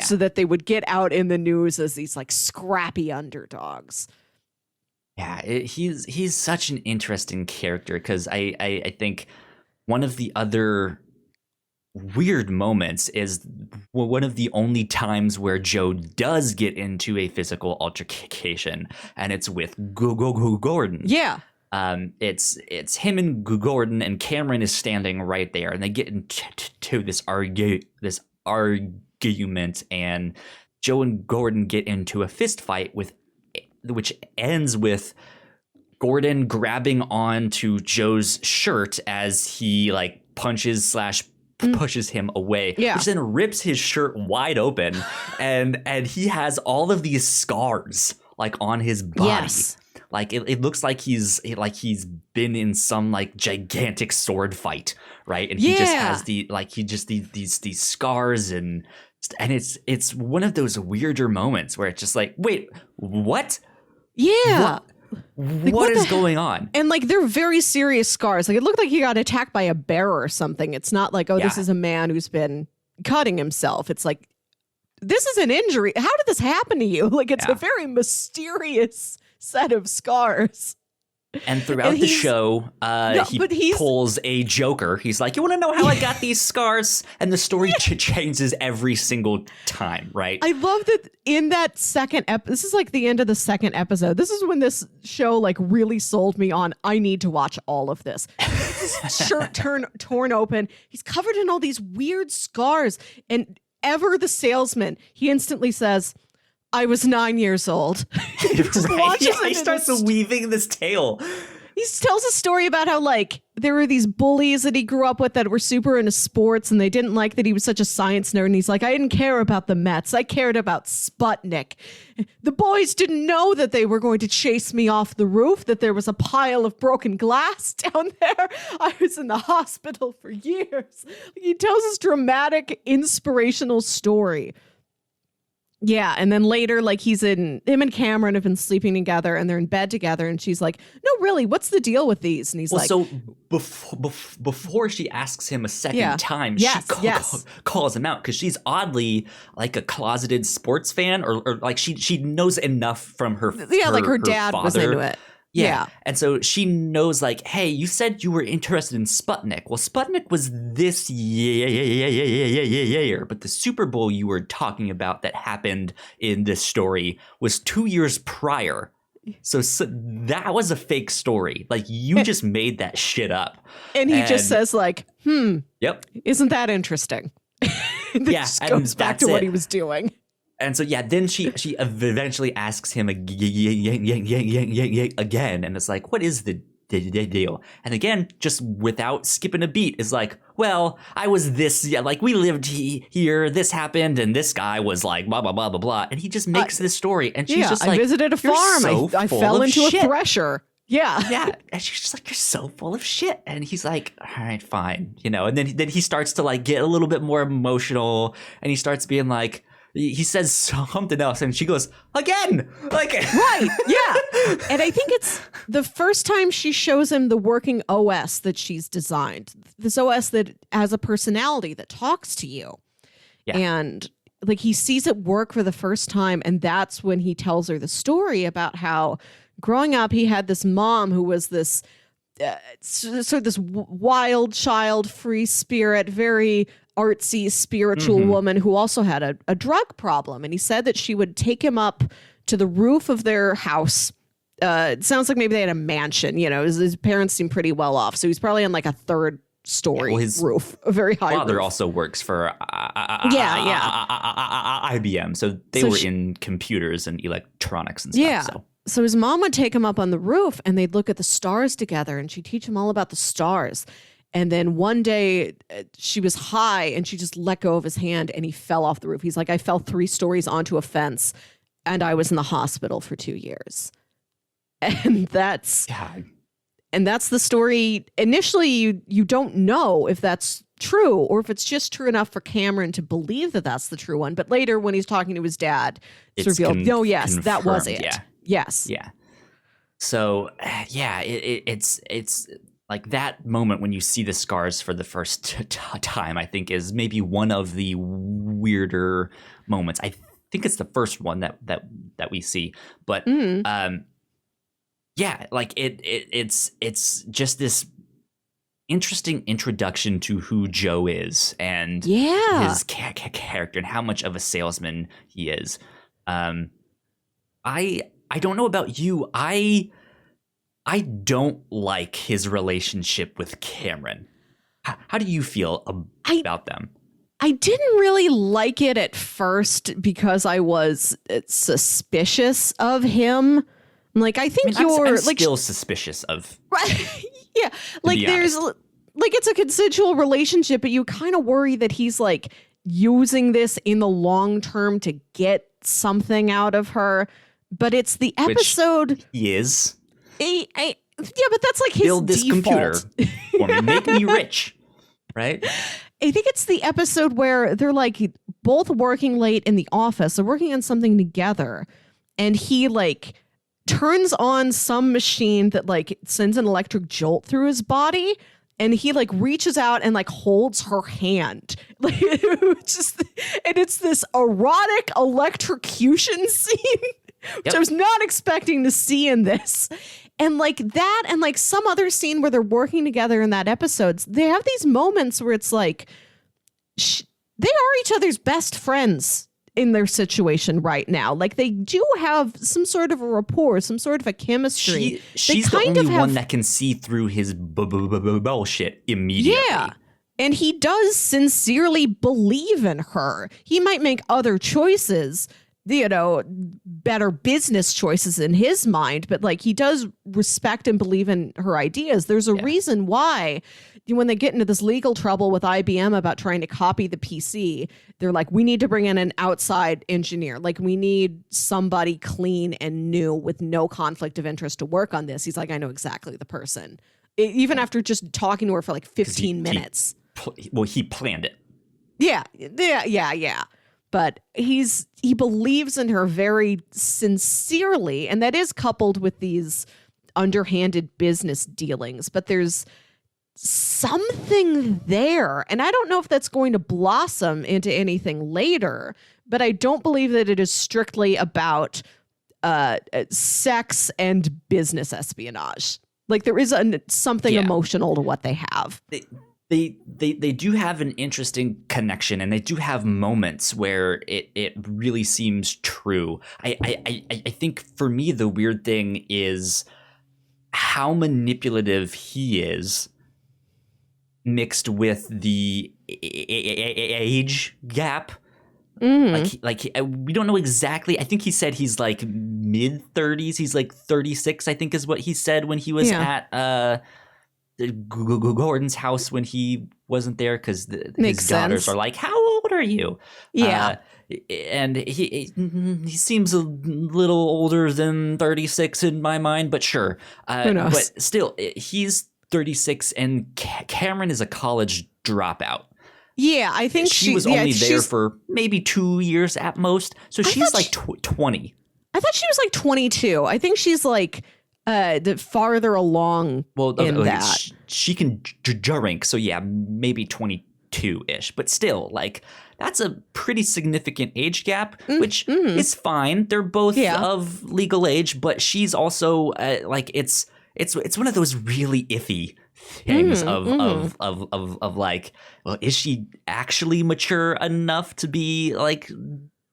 so that they would get out in the news as these like scrappy underdogs. Yeah, he's such an interesting character because I think one of the other weird moments is one of the only times where Joe does get into a physical altercation, and it's with Gordon. Yeah. It's him and Gordon, and Cameron is standing right there, and they get into this argument, and Joe and Gordon get into a fist fight which ends with Gordon grabbing onto Joe's shirt as he like punches / pushes him away, which then rips his shirt wide open, and he has all of these scars like on his body. Like it looks like he's been in some like gigantic sword fight, right? And he just has these scars and it's one of those weirder moments where it's just like, wait, what? Yeah. What is going on? And like, they're very serious scars. Like, it looked like he got attacked by a bear or something. It's not like, this is a man who's been cutting himself. It's like this is an injury. How did this happen to you? Like, it's Yeah. a very mysterious set of scars. And throughout the show, he pulls a Joker. He's like, you want to know how I got these scars? And the story changes every single time, right? I love that in that second this is like the end of the second episode. This is when this show like really sold me on, I need to watch all of this. His shirt torn open. He's covered in all these weird scars. And Ever the salesman, he instantly says, I was 9 years old. Right? Yeah, he starts weaving this tale. He tells a story about how, like, there were these bullies that he grew up with that were super into sports, and they didn't like that he was such a science nerd. And he's like, I didn't care about the Mets. I cared about Sputnik. The boys didn't know that they were going to chase me off the roof, that there was a pile of broken glass down there. I was in the hospital for years. He tells this dramatic, inspirational story. Yeah, and then later, like, him and Cameron have been sleeping together, and they're in bed together, and she's like, no, really, what's the deal with these? And he's like... So before she asks him a second time, she calls him out, because she's oddly, like, a closeted sports fan, or like, she knows enough from her like, her dad father. Was into it. Yeah. And so she knows, like, hey, you said you were interested in Sputnik. Well, Sputnik was this year, but the Super Bowl you were talking about that happened in this story was 2 years prior. So that was a fake story. Like, you just made that shit up. And he just says, like, yep, isn't that interesting? Yeah, goes back to what he was doing. And so, yeah, then she eventually asks him again, and it's like, what is the deal? And again, just without skipping a beat, is like, well, I was this, like, we lived here, this happened, and this guy was like, blah, blah, blah, blah, blah. And he just makes this story, and she's just like, I visited a farm, I fell into a thresher. Yeah. Yeah. And she's just like, you're so full of shit. And he's like, all right, fine. You know, and then he starts to, like, get a little bit more emotional, and he starts being like, he says something else, and she goes, again, like, right, yeah. And I think it's the first time she shows him the working OS that she's designed, this OS that has a personality that talks to you. Yeah. And like, he sees it work for the first time, and that's when he tells her the story about how growing up he had this mom who was this this wild child, free spirit, very artsy, spiritual woman who also had a drug problem. And he said that she would take him up to the roof of their house. It sounds like maybe they had a mansion, you know, his parents seem pretty well off. So he's probably on like a third story roof, a very high father roof. Also works for IBM. So they were in computers and electronics and stuff. Yeah. So his mom would take him up on the roof, and they'd look at the stars together, and she'd teach him all about the stars. And then one day she was high, and she just let go of his hand, and he fell off the roof. He's like, I fell 3 stories onto a fence, and I was in the hospital for 2 years. And that's the story. Initially, you don't know if that's true or if it's just true enough for Cameron to believe that that's the true one. But later, when he's talking to his dad, it's revealed, no, yes, confirmed. That was it. Yeah. Yes. Yeah. So, yeah, it's like that moment when you see the scars for the first time, I think is maybe one of the weirder moments. I think it's the first one that we see. But, yeah, like it's just this interesting introduction to who Joe is and his character and how much of a salesman he is. I don't know about you. I don't like his relationship with Cameron. How do you feel about them? I didn't really like it at first because I was suspicious of him. Like, I think I'm like still suspicious of. Right? Yeah. Like, there's like, it's a consensual relationship, but you kind of worry that he's like using this in the long term to get something out of her. But it's the episode. Which he is. Yeah, but that's like his build this default. Computer for me, make me rich, right? I think it's the episode where they're like both working late in the office. They're working on something together, and he like turns on some machine that like sends an electric jolt through his body, and he like reaches out and like holds her hand. Like and it's this erotic electrocution scene, which I was not expecting to see in this. And like that, and like some other scene where they're working together in that episode, they have these moments where it's like they are each other's best friends in their situation right now. Like they do have some sort of a rapport, some sort of a chemistry. She's the only one that can see through his bullshit immediately. Yeah. And he does sincerely believe in her. He might make other choices, you know, better business choices in his mind, but like he does respect and believe in her ideas. There's a reason why when they get into this legal trouble with IBM about trying to copy the PC, they're like, we need to bring in an outside engineer. Like we need somebody clean and new with no conflict of interest to work on this. He's like, I know exactly the person. Even after just talking to her for like 15 minutes. He planned it. Yeah. But he believes in her very sincerely, and that is coupled with these underhanded business dealings. But there's something there, and I don't know if that's going to blossom into anything later, but I don't believe that it is strictly about sex and business espionage. Like there is something emotional to what they have. They do have an interesting connection, and they do have moments where it really seems true. I think for me the weird thing is how manipulative he is, mixed with the age gap. We don't know exactly. I think he said he's like mid 30s. He's like 36, I think is what he said when he was at Gordon's house when he wasn't there, because his daughters are like, how old are you? And he seems a little older than 36 in my mind, but sure. Who knows? But still, he's 36 and Cameron is a college dropout. Yeah, I think she was only there for maybe 2 years at most. So she's like 20. I thought she was like 22. I think she's like farther along in that. She can drink, so yeah, maybe 22-ish. But still, like, that's a pretty significant age gap, which is fine. They're both of legal age, but she's also like it's one of those really iffy things of like, well, is she actually mature enough to be like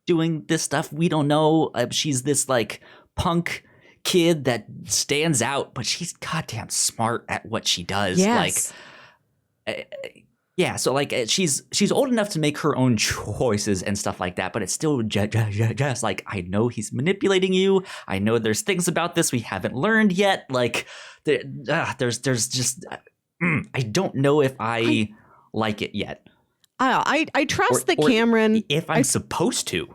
doing this stuff? We don't know. She's this like punk kid that stands out, but she's goddamn smart at what she does. Yes. So like she's old enough to make her own choices and stuff like that, but it's still just like, I know he's manipulating you. I know there's things about this we haven't learned yet. Like there's just I don't know if I like it yet. I trust that Cameron. If I'm supposed to.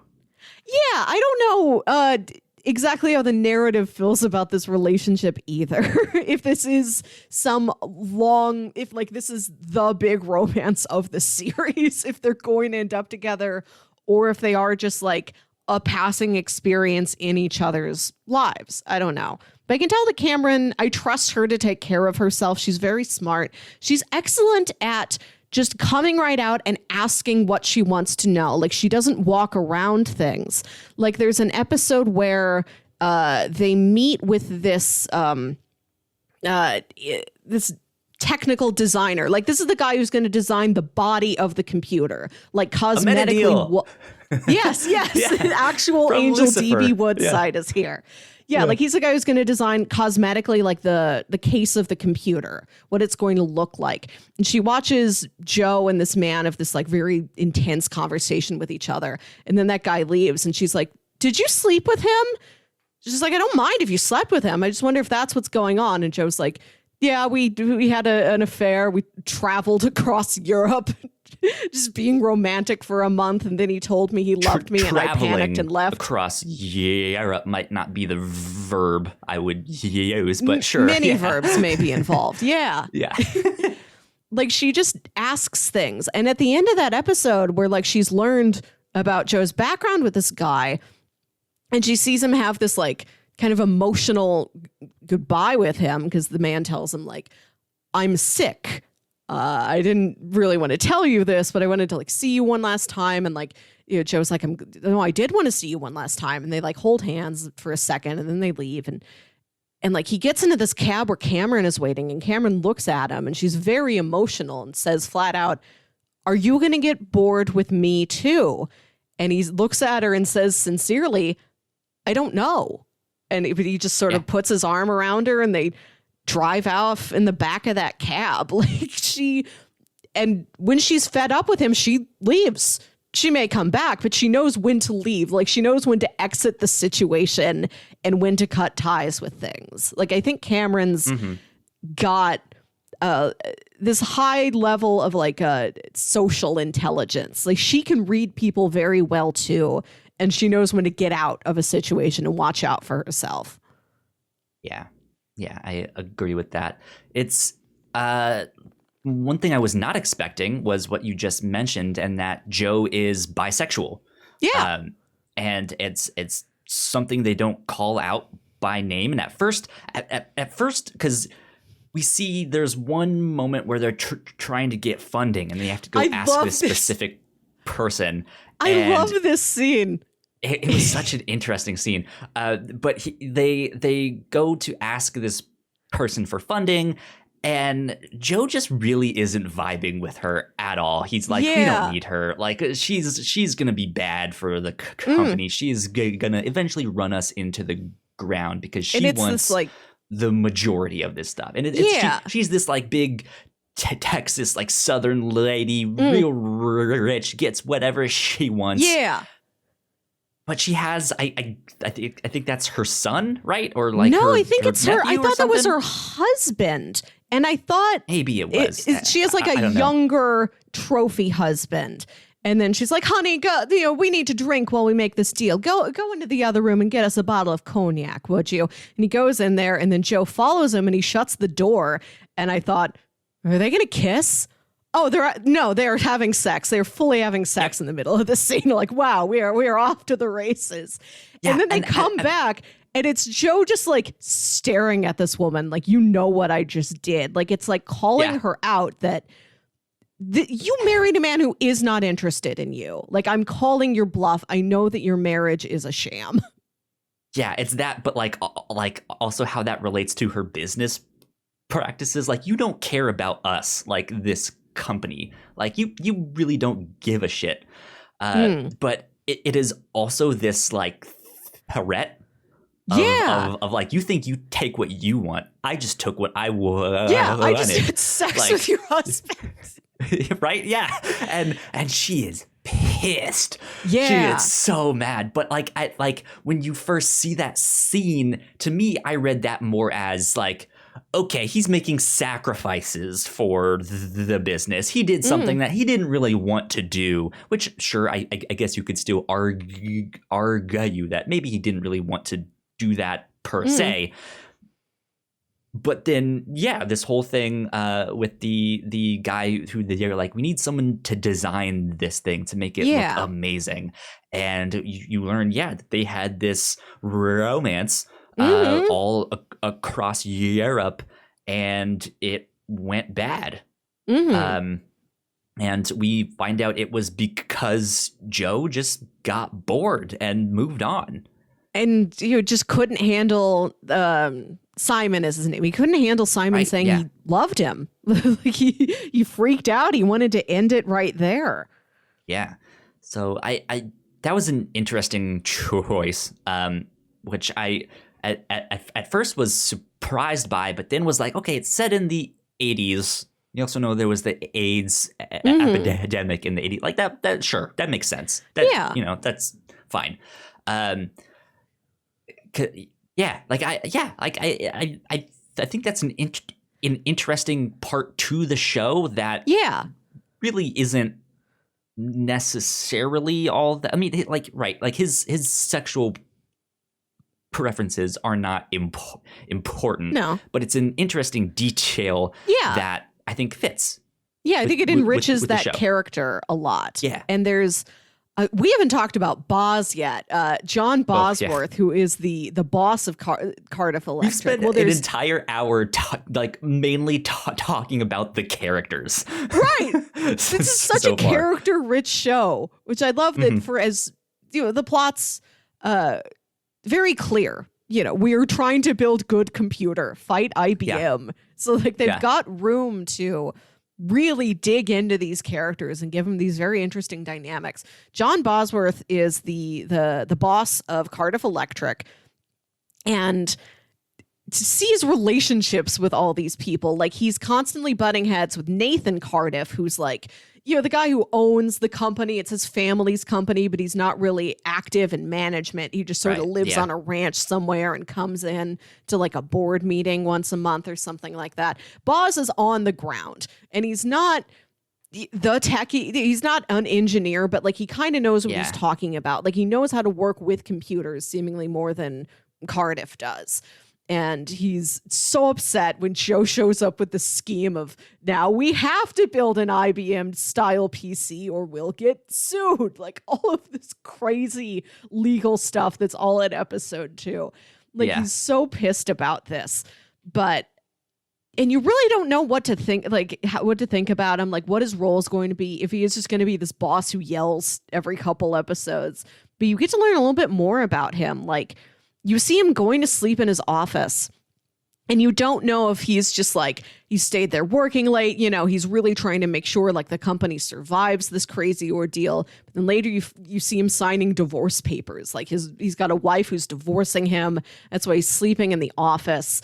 Yeah, I don't know exactly how the narrative feels about this relationship either. If this is if like this is the big romance of the series, if they're going to end up together, or if they are just like a passing experience in each other's lives. I don't know. But I can tell that Cameron, I trust her to take care of herself. She's very smart. She's excellent at just coming right out and asking what she wants to know. Like, she doesn't walk around things. Like, there's an episode where they meet with this this technical designer. Like, this is the guy who's going to design the body of the computer, like cosmetically. Yes. Yeah. The actual From Angel Lucifer. D.B. Woodside is here. Yeah, like he's the guy who's going to design cosmetically like the case of the computer, what it's going to look like. And she watches Joe and this man have this like very intense conversation with each other. And then that guy leaves and she's like, did you sleep with him? She's like, I don't mind if you slept with him. I just wonder if that's what's going on. And Joe's like, yeah, we had an affair. We traveled across Europe, just being romantic for a month. And then he told me he loved me and I panicked and left. Across Europe might not be the verb I would use, but sure. Many verbs may be involved. Yeah. Yeah. Like, she just asks things. And at the end of that episode where like she's learned about Joe's background with this guy and she sees him have this like kind of emotional goodbye with him because the man tells him like, I'm sick. I didn't really want to tell you this, but I wanted to like see you one last time. And like, Joe's like, no, I did want to see you one last time. And they like hold hands for a second and then they leave. And like he gets into this cab where Cameron is waiting and Cameron looks at him and she's very emotional and says flat out, are you going to get bored with me too? And he looks at her and says sincerely, I don't know. And he just sort of puts his arm around her and they drive off in the back of that cab. And when she's fed up with him, she leaves. She may come back, but she knows when to leave. Like she knows when to exit the situation and when to cut ties with things. Like I think Cameron's got this high level of like social intelligence. Like she can read people very well too. And she knows when to get out of a situation and watch out for herself. Yeah. Yeah, I agree with that. It's one thing I was not expecting was what you just mentioned, and that Joe is bisexual. Yeah. And it's something they don't call out by name. And at first, because we see there's one moment where they're trying to get funding and they have to go ask this specific person. I love this scene. It was such an interesting scene. But they go to ask this person for funding, and Joe just really isn't vibing with her at all. He's like, we don't need her. Like she's gonna be bad for the company. She's gonna eventually run us into the ground because she wants this, like, the majority of this stuff. And she's this like big Texas like Southern lady, real rich, gets whatever she wants. Yeah. But she has, I think that's her son, right? Or like no, her, I think it's her. I thought that was her husband, and I thought maybe it was. She has like a younger trophy husband, and then she's like, "Honey, go. We need to drink while we make this deal. Go into the other room and get us a bottle of cognac, would you?" And he goes in there, and then Joe follows him, and he shuts the door. And I thought, are they gonna kiss? Oh, they're having sex. They're fully having sex in the middle of the scene. Like, wow, we are off to the races. Yeah, and then they come back and it's Joe just like staring at this woman. Like, what I just did. Like, it's like calling her out that you married a man who is not interested in you. Like, I'm calling your bluff. I know that your marriage is a sham. Yeah, it's that. But like also how that relates to her business practices. Like, you don't care about us like this company. Like you really don't give a shit. But it is also this like threat of like, you think you take what you want. I just took what I wanted. Yeah, I just had sex with your husband. Right? Yeah. And she is pissed. Yeah. She is so mad. But like when you first see that scene, to me, I read that more as like, okay, he's making sacrifices for the business. He did something that he didn't really want to do, which sure, I guess you could still argue that maybe he didn't really want to do that per se. But then, yeah, this whole thing with the guy who they're like, we need someone to design this thing to make it look amazing. And you learn, that they had this romance all across Europe, and it went bad. And we find out it was because Joe just got bored and moved on. And just couldn't handle Simon is his name. He couldn't handle Simon saying he loved him. he freaked out. He wanted to end it right there. Yeah. So I that was an interesting choice, which I at first was surprised by, but then was like, okay, it's set in the 80s. You also know there was the AIDS epidemic in the 80s. Like that sure, that makes sense. That's fine. I think that's an interesting part to the show that really isn't necessarily all that. I mean, his sexual preferences are not important. No, but it's an interesting detail that I think fits. Yeah, I think it enriches that character a lot. Yeah, and there's We haven't talked about Boz yet. John Bosworth, who is the boss of Cardiff Electric. We've spent an entire hour mainly talking about the characters. Right. This is such a character-rich show, which I love that for as, the plot's very clear. We're trying to build good computer, fight IBM. Yeah. So they've got room to really dig into these characters and give them these very interesting dynamics. John Bosworth is the boss of Cardiff Electric, and to see his relationships with all these people, he's constantly butting heads with Nathan Cardiff, who's the guy who owns the company. It's his family's company, but he's not really active in management. He just sort of lives on a ranch somewhere and comes in to a board meeting once a month or something like that. Boz is on the ground, and he's not the techie. He's not an engineer, but he kind of knows what he's talking about. He knows how to work with computers seemingly more than Cardiff does. And he's so upset when Joe shows up with the scheme of, now we have to build an IBM style PC or we'll get sued. All of this crazy legal stuff that's all in episode 2. He's so pissed about this. And you really don't know what to think, what to think about him. What his role is going to be, if he is just going to be this boss who yells every couple episodes. But you get to learn a little bit more about him. You see him going to sleep in his office, and you don't know if he's just he stayed there working late. He's really trying to make sure the company survives this crazy ordeal. But then later you see him signing divorce papers. He's got a wife who's divorcing him. That's why he's sleeping in the office.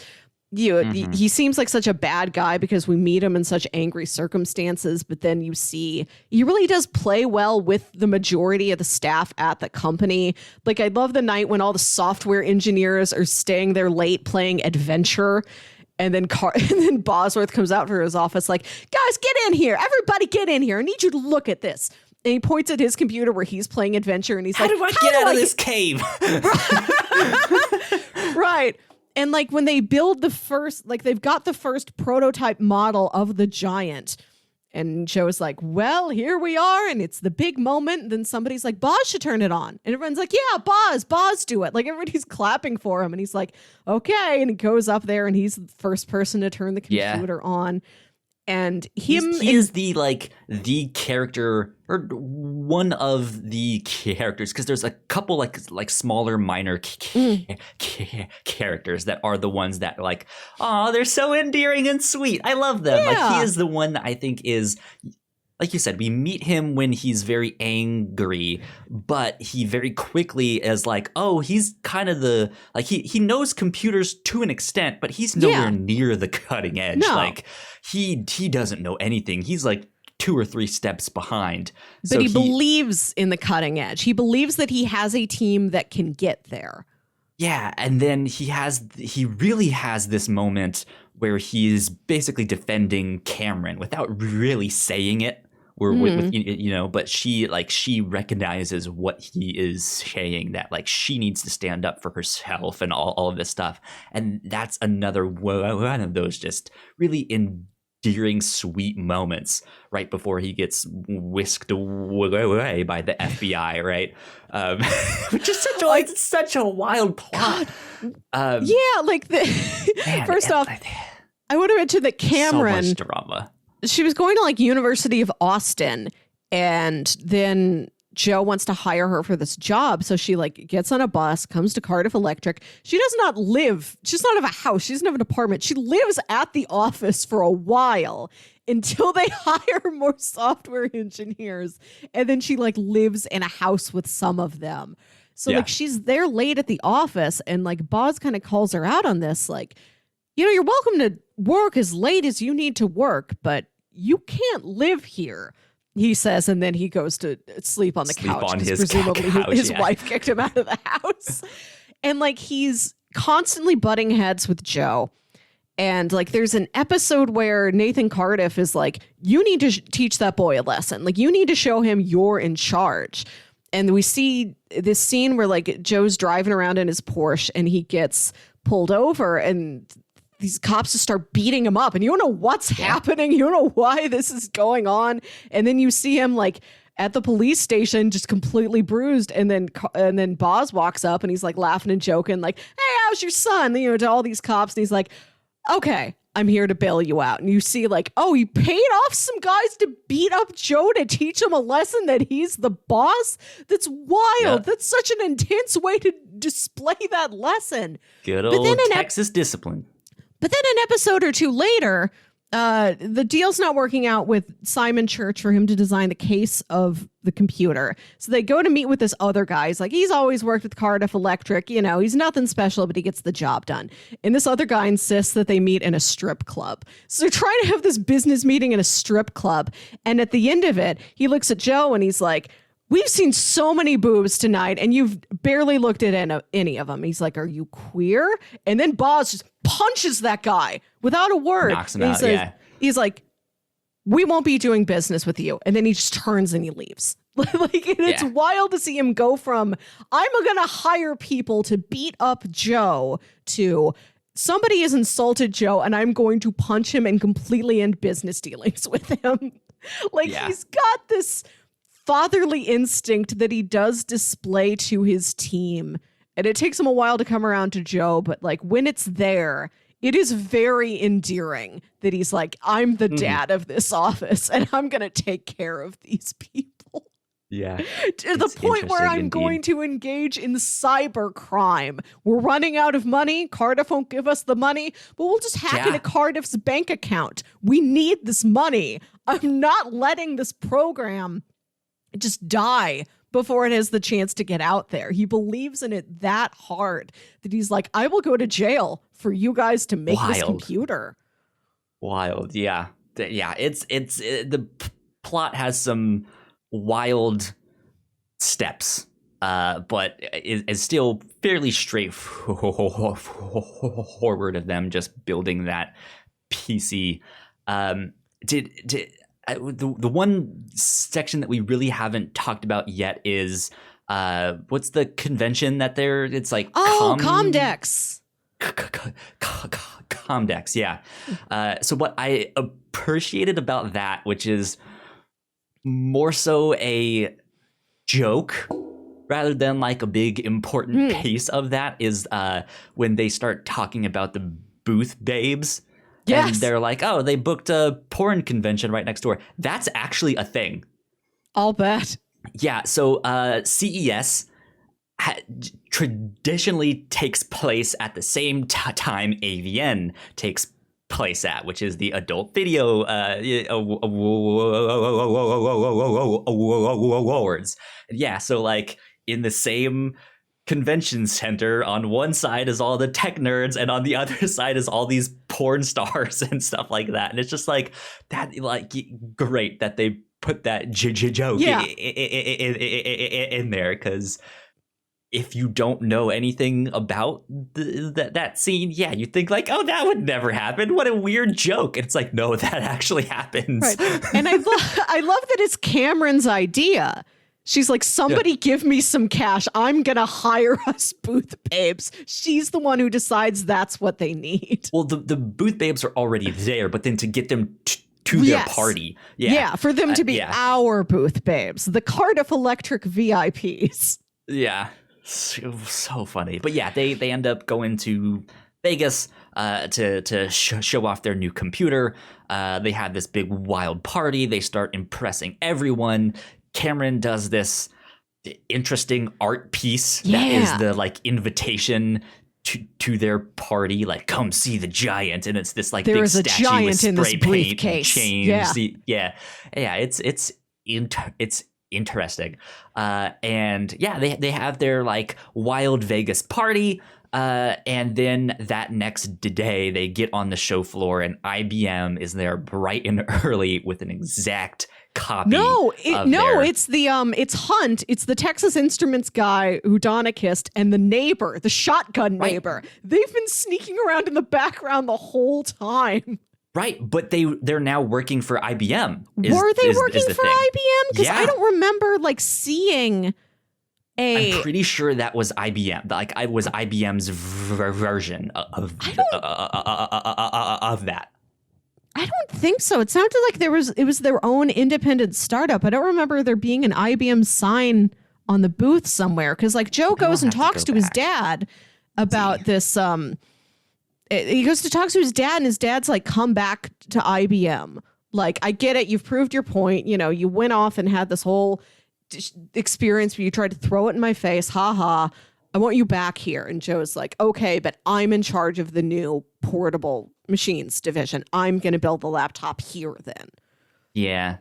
He seems like such a bad guy because we meet him in such angry circumstances, but then you see he really does play well with the majority of the staff at the company. I love the night when all the software engineers are staying there late playing Adventure, and then Bosworth comes out for his office guys, get in here. Everybody get in here. I need you to look at this. And he points at his computer where he's playing Adventure, and he's how do I get out of this cave? Right. And when they build the first, they've got the first prototype model of the giant. And Joe's well, here we are. And it's the big moment. And then somebody's Boz should turn it on. And everyone's yeah, Boz do it. Everybody's clapping for him. And he's okay. And he goes up there and he's the first person to turn the computer on. And he is the character, or one of the characters, because there's a couple smaller minor characters that are the ones that they're so endearing and sweet. I love them. He is the one that I think is, like you said, we meet him when he's very angry, but he very quickly is he's kind of the, he knows computers to an extent, but he's nowhere near the cutting edge. No. He doesn't know anything. He's 2 or 3 steps behind. But so he believes in the cutting edge. He believes that he has a team that can get there. Yeah, and then he really has this moment where he is basically defending Cameron without really saying it. But she recognizes what he is saying, that she needs to stand up for herself and all of this stuff. And that's another one of those just really endearing, sweet moments right before he gets whisked away by the FBI, right? Which is such a wild plot. First off, I want to mention that Cameron, so much drama. She was going to University of Austin, and then Joe wants to hire her for this job. So she gets on a bus, comes to Cardiff Electric. She does not live. She does not have a house. She doesn't have an apartment. She lives at the office for a while until they hire more software engineers. And then she lives in a house with some of them. So she's there late at the office, and Boz kind of calls her out on this. You're welcome to work as late as you need to work, but you can't live here, he says. And then he goes to sleep on the couch. On presumably his wife kicked him out of the house. And he's constantly butting heads with Joe. And there's an episode where Nathan Cardiff is you need to teach that boy a lesson. You need to show him you're in charge. And we see this scene where Joe's driving around in his Porsche and he gets pulled over, and these cops just start beating him up, and you don't know what's happening. You don't know why this is going on. And then you see him at the police station, just completely bruised. And then Boz walks up and he's like laughing and joking, like, "Hey, how's your son?" You know, to all these cops. And he's like, "Okay, I'm here to bail you out." And you see like, oh, he paid off some guys to beat up Joe to teach him a lesson that he's the boss. That's wild. Yeah. That's such an intense way to display that lesson. Good old Texas discipline. But then an episode or two later, the deal's not working out with Simon Church for him to design the case of the computer. So they go to meet with this other guy. He's like, he's always worked with Cardiff Electric. You know, he's nothing special, but he gets the job done. And this other guy insists that they meet in a strip club. So they're trying to have this business meeting in a strip club. And at the end of it, he looks at Joe and he's like, "We've seen so many boobs tonight and you've barely looked at any of them." He's like, "Are you queer?" And then Boz just punches that guy without a word. Knocks him out, yeah. He's like, "We won't be doing business with you." And then he just turns and he leaves. It's wild to see him go from, "I'm going to hire people to beat up Joe," to somebody has insulted Joe and I'm going to punch him and completely end business dealings with him. He's got this fatherly instinct that he does display to his team. And it takes him a while to come around to Joe, but like when it's there, it is very endearing that he's like, "I'm the dad of this office and I'm going to take care of these people." Yeah. To the point where I'm going to engage in cyber crime. We're running out of money. Cardiff won't give us the money, but we'll just hack into Cardiff's bank account. We need this money. I'm not letting this program just die before it has the chance to get out there. He believes in it that hard that he's like, "I will go to jail for you guys to make this computer." Wild. Yeah. The plot has some wild steps, but is still fairly straightforward of them just building that PC. The one section that we really haven't talked about yet is what's the convention that it's like Comdex. Comdex, yeah. So what I appreciated about that, which is more so a joke rather than like a big important piece of that, is when they start talking about the booth babes. Yes. And they're like, "Oh, they booked a porn convention right next door." That's actually a thing. I'll bet. Yeah. So CES traditionally takes place at the same time AVN takes place at, which is the Adult Video Awards. Yeah. So like in the same convention center, on one side is all the tech nerds and on the other side is all these porn stars and stuff like that. And it's just like that, like, great that they put that joke in there, because if you don't know anything about that scene, you think like, "Oh, that would never happen. What a weird joke." And it's like, no, that actually happens. Right. And I love that it's Cameron's idea. She's like, "Somebody give me some cash. I'm going to hire us booth babes." She's the one who decides that's what they need. Well, the booth babes are already there, but then to get them to their party. Yeah, for them to be our booth babes, the Cardiff Electric VIPs. Yeah, so funny. But yeah, they end up going to Vegas to show off their new computer. They have this big wild party. They start impressing everyone. Cameron does this interesting art piece that is the like invitation to their party, like, "Come see the giant," and it's this like there big is a statue giant with in spray this paint briefcase. and chains. It's interesting. And they have their like wild Vegas party. And then that next day they get on the show floor and IBM is there bright and early with an exact copy. It's Hunt. It's the Texas Instruments guy who Donna kissed, and the neighbor, the shotgun neighbor. They've been sneaking around in the background the whole time. Right, but they're now working for IBM. Were they working for IBM? Because I don't remember like seeing I'm pretty sure that was IBM. Like, I was IBM's version of that. I don't think so. It sounded like it was their own independent startup. I don't remember there being an IBM sign on the booth somewhere, because like Joe goes and talks to his dad about this. He goes to talk to his dad, and his dad's like, come back to IBM. Like, I get it. You've proved your point. You know, you went off and had this whole experience where you tried to throw it in my face. Ha ha. I want you back here. And Joe's like, okay, but I'm in charge of the new portable machines division. I'm going to build the laptop here then. Yeah.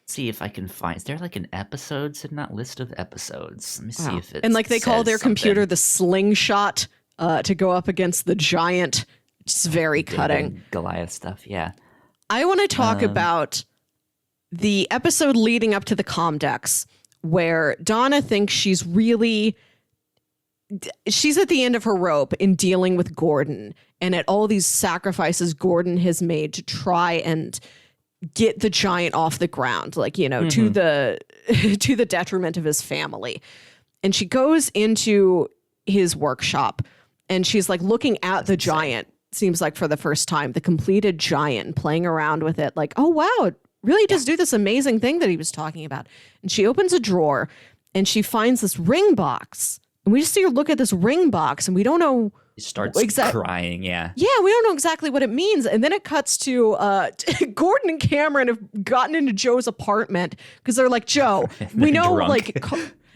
See if I can find. Is there like an episodes and not list of episodes? Let me see if it's. And like they call their computer the slingshot to go up against the giant. It's very cutting. Goliath stuff. Yeah. I want to talk about the episode leading up to the Comdex, where Donna thinks she's at the end of her rope in dealing with Gordon and at all these sacrifices Gordon has made to try and get the giant off the ground, like, you know, to the detriment of his family. And she goes into his workshop and she's like looking at the giant, seems like for the first time, the completed giant, and playing around with it like, oh, wow, it really does do this amazing thing that he was talking about. And she opens a drawer and she finds this ring box. And we just see her look at this ring box and we don't know. He starts crying, yeah. Yeah, we don't know exactly what it means. And then it cuts to Gordon and Cameron have gotten into Joe's apartment because they're like, Joe, we know, drunk. like,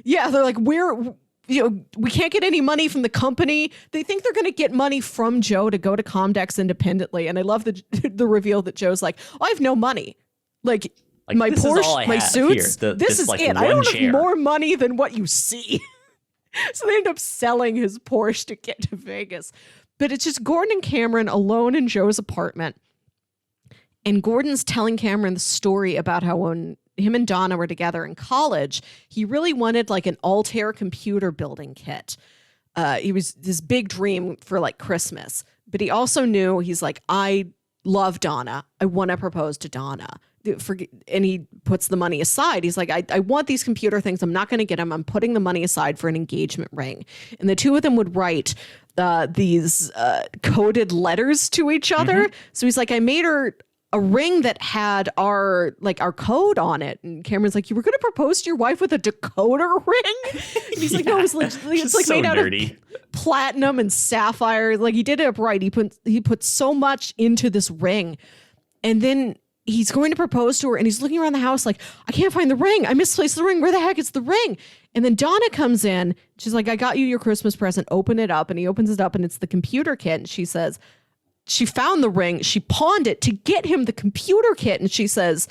they're like, we can't get any money from the company. They think they're going to get money from Joe to go to Comdex independently. And I love the reveal that Joe's like, I have no money. Like my Porsche, my suits, this is it. I don't have more money than what you see. So they end up selling his Porsche to get to Vegas. But it's just Gordon and Cameron alone in Joe's apartment. And Gordon's telling Cameron the story about how when him and Donna were together in college, he really wanted like an Altair computer building kit. It was his big dream for like Christmas. But he also knew, he's like, I love Donna. I want to propose to Donna. And he puts the money aside. He's like, I want these computer things. I'm not going to get them. I'm putting the money aside for an engagement ring. And the two of them would write these coded letters to each other. So he's like, I made her a ring that had our code on it. And Cameron's like, you were going to propose to your wife with a decoder ring? And he's like, no, it's like so made out nerdy. Of platinum and sapphire. Like, he did it upright. He put so much into this ring. And then he's going to propose to her and he's looking around the house like, I can't find the ring. I misplaced the ring. Where the heck is the ring? And then Donna comes in. She's like, I got you your Christmas present. Open it up. And he opens it up and it's the computer kit. And she says, she found the ring. She pawned it to get him the computer kit. And she says,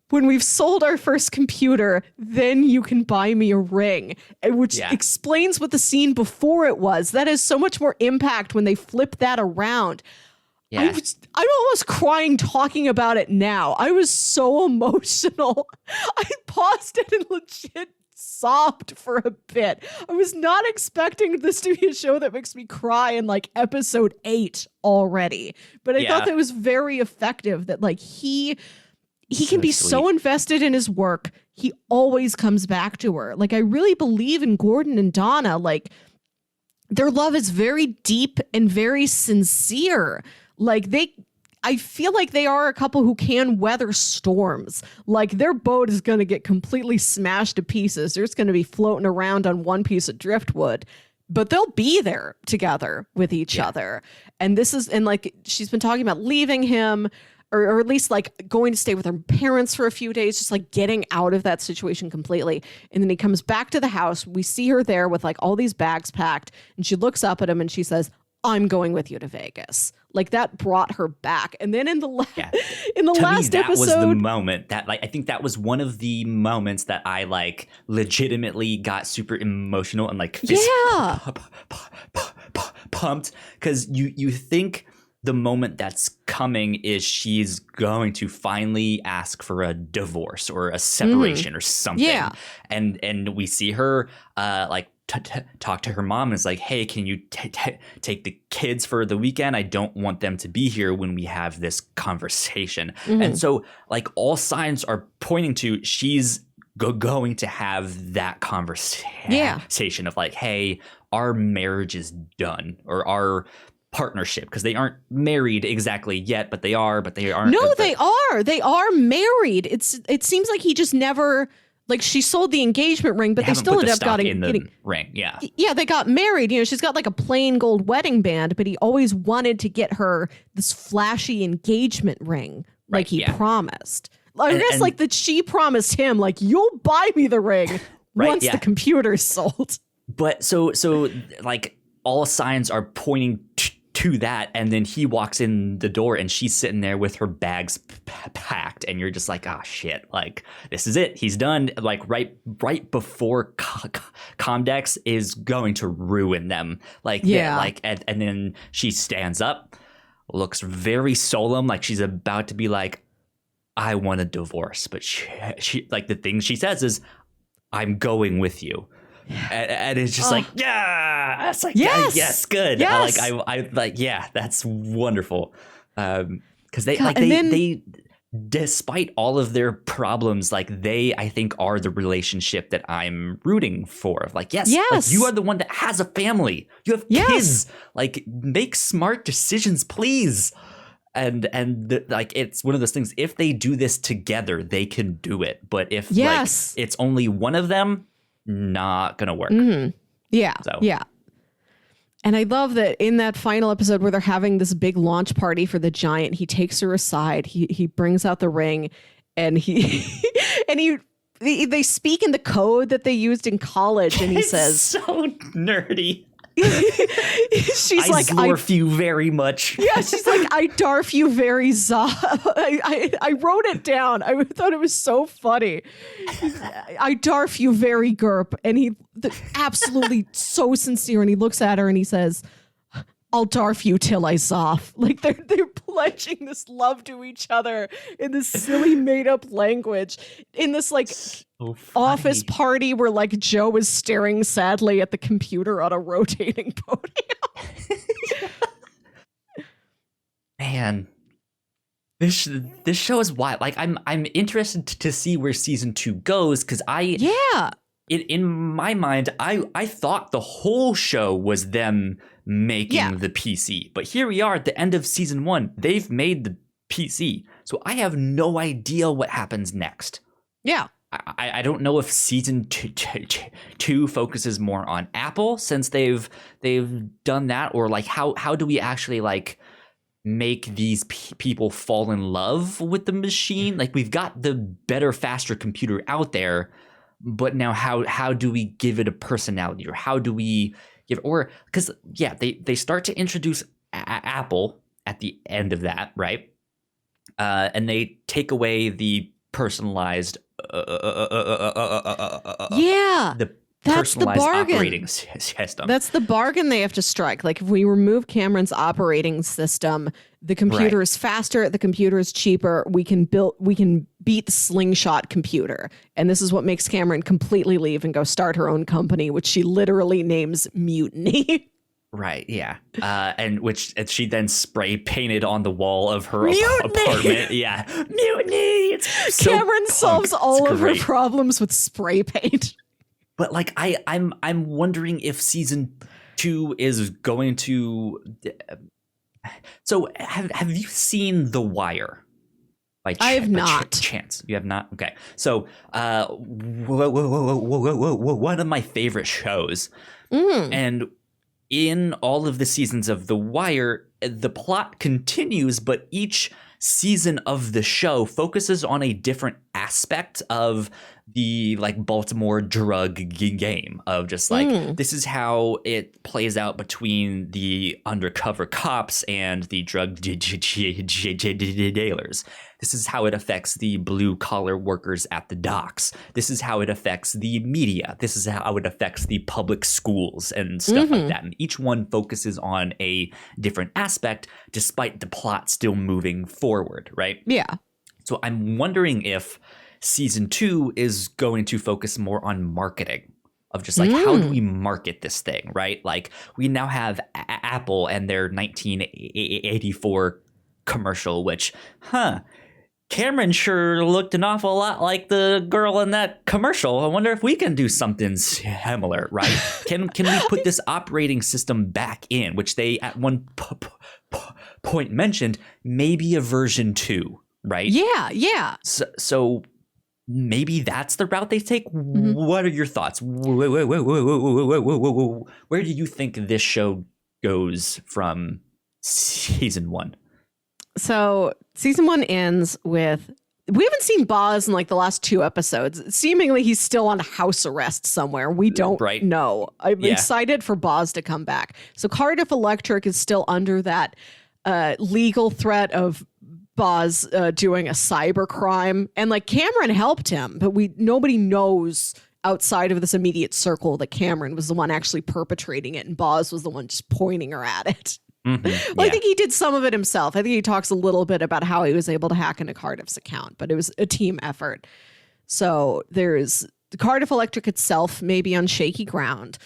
when we've sold our first computer, then you can buy me a ring, which explains what the scene before it was. That has so much more impact when they flip that around. Yeah. I'm almost crying talking about it now. I was so emotional. I paused it and legit sobbed for a bit. I was not expecting this to be a show that makes me cry in like episode 8 already. But I thought that was very effective, that like he can be so invested in his work. He always comes back to her. Like, I really believe in Gordon and Donna. Like, their love is very deep and very sincere. Like, I feel like they are a couple who can weather storms. Like, their boat is going to get completely smashed to pieces. They're just going to be floating around on one piece of driftwood, but they'll be there together with each other. And like, she's been talking about leaving him, or at least like going to stay with her parents for a few days, just like getting out of that situation completely. And then he comes back to the house. We see her there with like all these bags packed, and she looks up at him and she says, I'm going with you to Vegas. Like, that brought her back. And then in the last episode, that was the moment that, like, I think that was one of the moments that I like legitimately got super emotional and like pumped, because you think the moment that's coming is she's going to finally ask for a divorce or a separation or something. Yeah. And we see her like talk to her mom and is like, hey, can you take the kids for the weekend? I don't want them to be here when we have this conversation. And so like all signs are pointing to she's going to have that conversation of like, hey, our marriage is done, or our partnership, because they aren't married exactly yet, but they are, but they aren't. No, they are. They are married. It seems like he just never, like, she sold the engagement ring, but they still ended up getting the ring. Yeah. Yeah, they got married. You know, she's got like a plain gold wedding band, but he always wanted to get her this flashy engagement ring, like he promised. I guess like that she promised him, like, you'll buy me the ring once the computer's sold. But so like all signs are pointing to that, and then he walks in the door and she's sitting there with her bags packed, and you're just like, oh shit, like this is it, he's done, like right before Comdex is going to ruin them, like like and then she stands up, looks very solemn, like she's about to be like, I want a divorce, but she like the thing she says is, I'm going with you. And it's just like, yeah, it's like, yes, good. Yes. I like, yeah, that's wonderful. Because they despite all of their problems, like they, I think, are the relationship that I'm rooting for. Like, yes. Like, you are the one that has a family. You have kids. Like, make smart decisions, please. And like, it's one of those things, if they do this together, they can do it. But if like it's only one of them, not gonna work. Yeah. And I love that in that final episode where they're having this big launch party for the giant, he takes her aside, he brings out the ring, and they speak in the code that they used in college, and he says, so nerdy. She's like, I dwarf you very much. Yeah, she's like, I darf you very I wrote it down. I thought it was so funny. I darf you very Gerp. And he absolutely so sincere. And he looks at her and he says, I'll darf you till I zoff. Like they're pledging this love to each other in this silly made up language in this like office party where like Joe is staring sadly at the computer on a rotating podium. Man, this show is wild. Like I'm interested to see where season 2 goes, because in my mind I thought the whole show was them making the PC, but here we are at the end of season 1. They've made the PC, so I have no idea what happens next. I don't know if season two focuses more on Apple, since they've done that, or like how do we actually like make these people fall in love with the machine? Like, we've got the better, faster computer out there, but now how do we give it a personality, or how do we give, or because they start to introduce Apple at the end of that, right? And they take away the personalized that's the bargain. Operating system. That's the bargain they have to strike. Like, if we remove Cameron's operating system, the computer is faster, the computer is cheaper. We can beat the slingshot computer. And this is what makes Cameron completely leave and go start her own company, which she literally names Mutiny. Right, yeah. And she then spray painted on the wall of her apartment. Yeah. Mutiny! It's Cameron so solves all of her problems with spray paint. But like I'm wondering if season 2 is going to. So have you seen The Wire? I have not. Chance you have not. Okay, so one of my favorite shows, and in all of the seasons of The Wire, the plot continues, but each season of the show focuses on a different aspect of the like Baltimore drug game, of just like this is how it plays out between the undercover cops and the drug dealers. This is how it affects the blue collar workers at the docks. This is how it affects the media. This is how it affects the public schools and stuff like that. And each one focuses on a different aspect, despite the plot still moving forward, right? Yeah. So I'm wondering if season 2 is going to focus more on marketing, of just like, how do we market this thing, right? Like, we now have Apple and their 1984 commercial, which, Cameron sure looked an awful lot like the girl in that commercial. I wonder if we can do something similar, right? Can we put this operating system back in, which they at one point mentioned maybe a version 2, right? Yeah. So maybe that's the route they take. Mm-hmm. What are your thoughts? Where do you think this show goes from season 1? So season 1 ends with, we haven't seen Boz in like the last 2 episodes. Seemingly he's still on house arrest somewhere. We don't know. I'm excited for Boz to come back. So Cardiff Electric is still under that legal threat of Boz doing a cyber crime. And like Cameron helped him, but nobody knows outside of this immediate circle that Cameron was the one actually perpetrating it and Boz was the one just pointing her at it. Mm-hmm. Well, I think he did some of it himself. I think he talks a little bit about how he was able to hack into Cardiff's account, but it was a team effort. So there's the Cardiff Electric itself may be on shaky ground.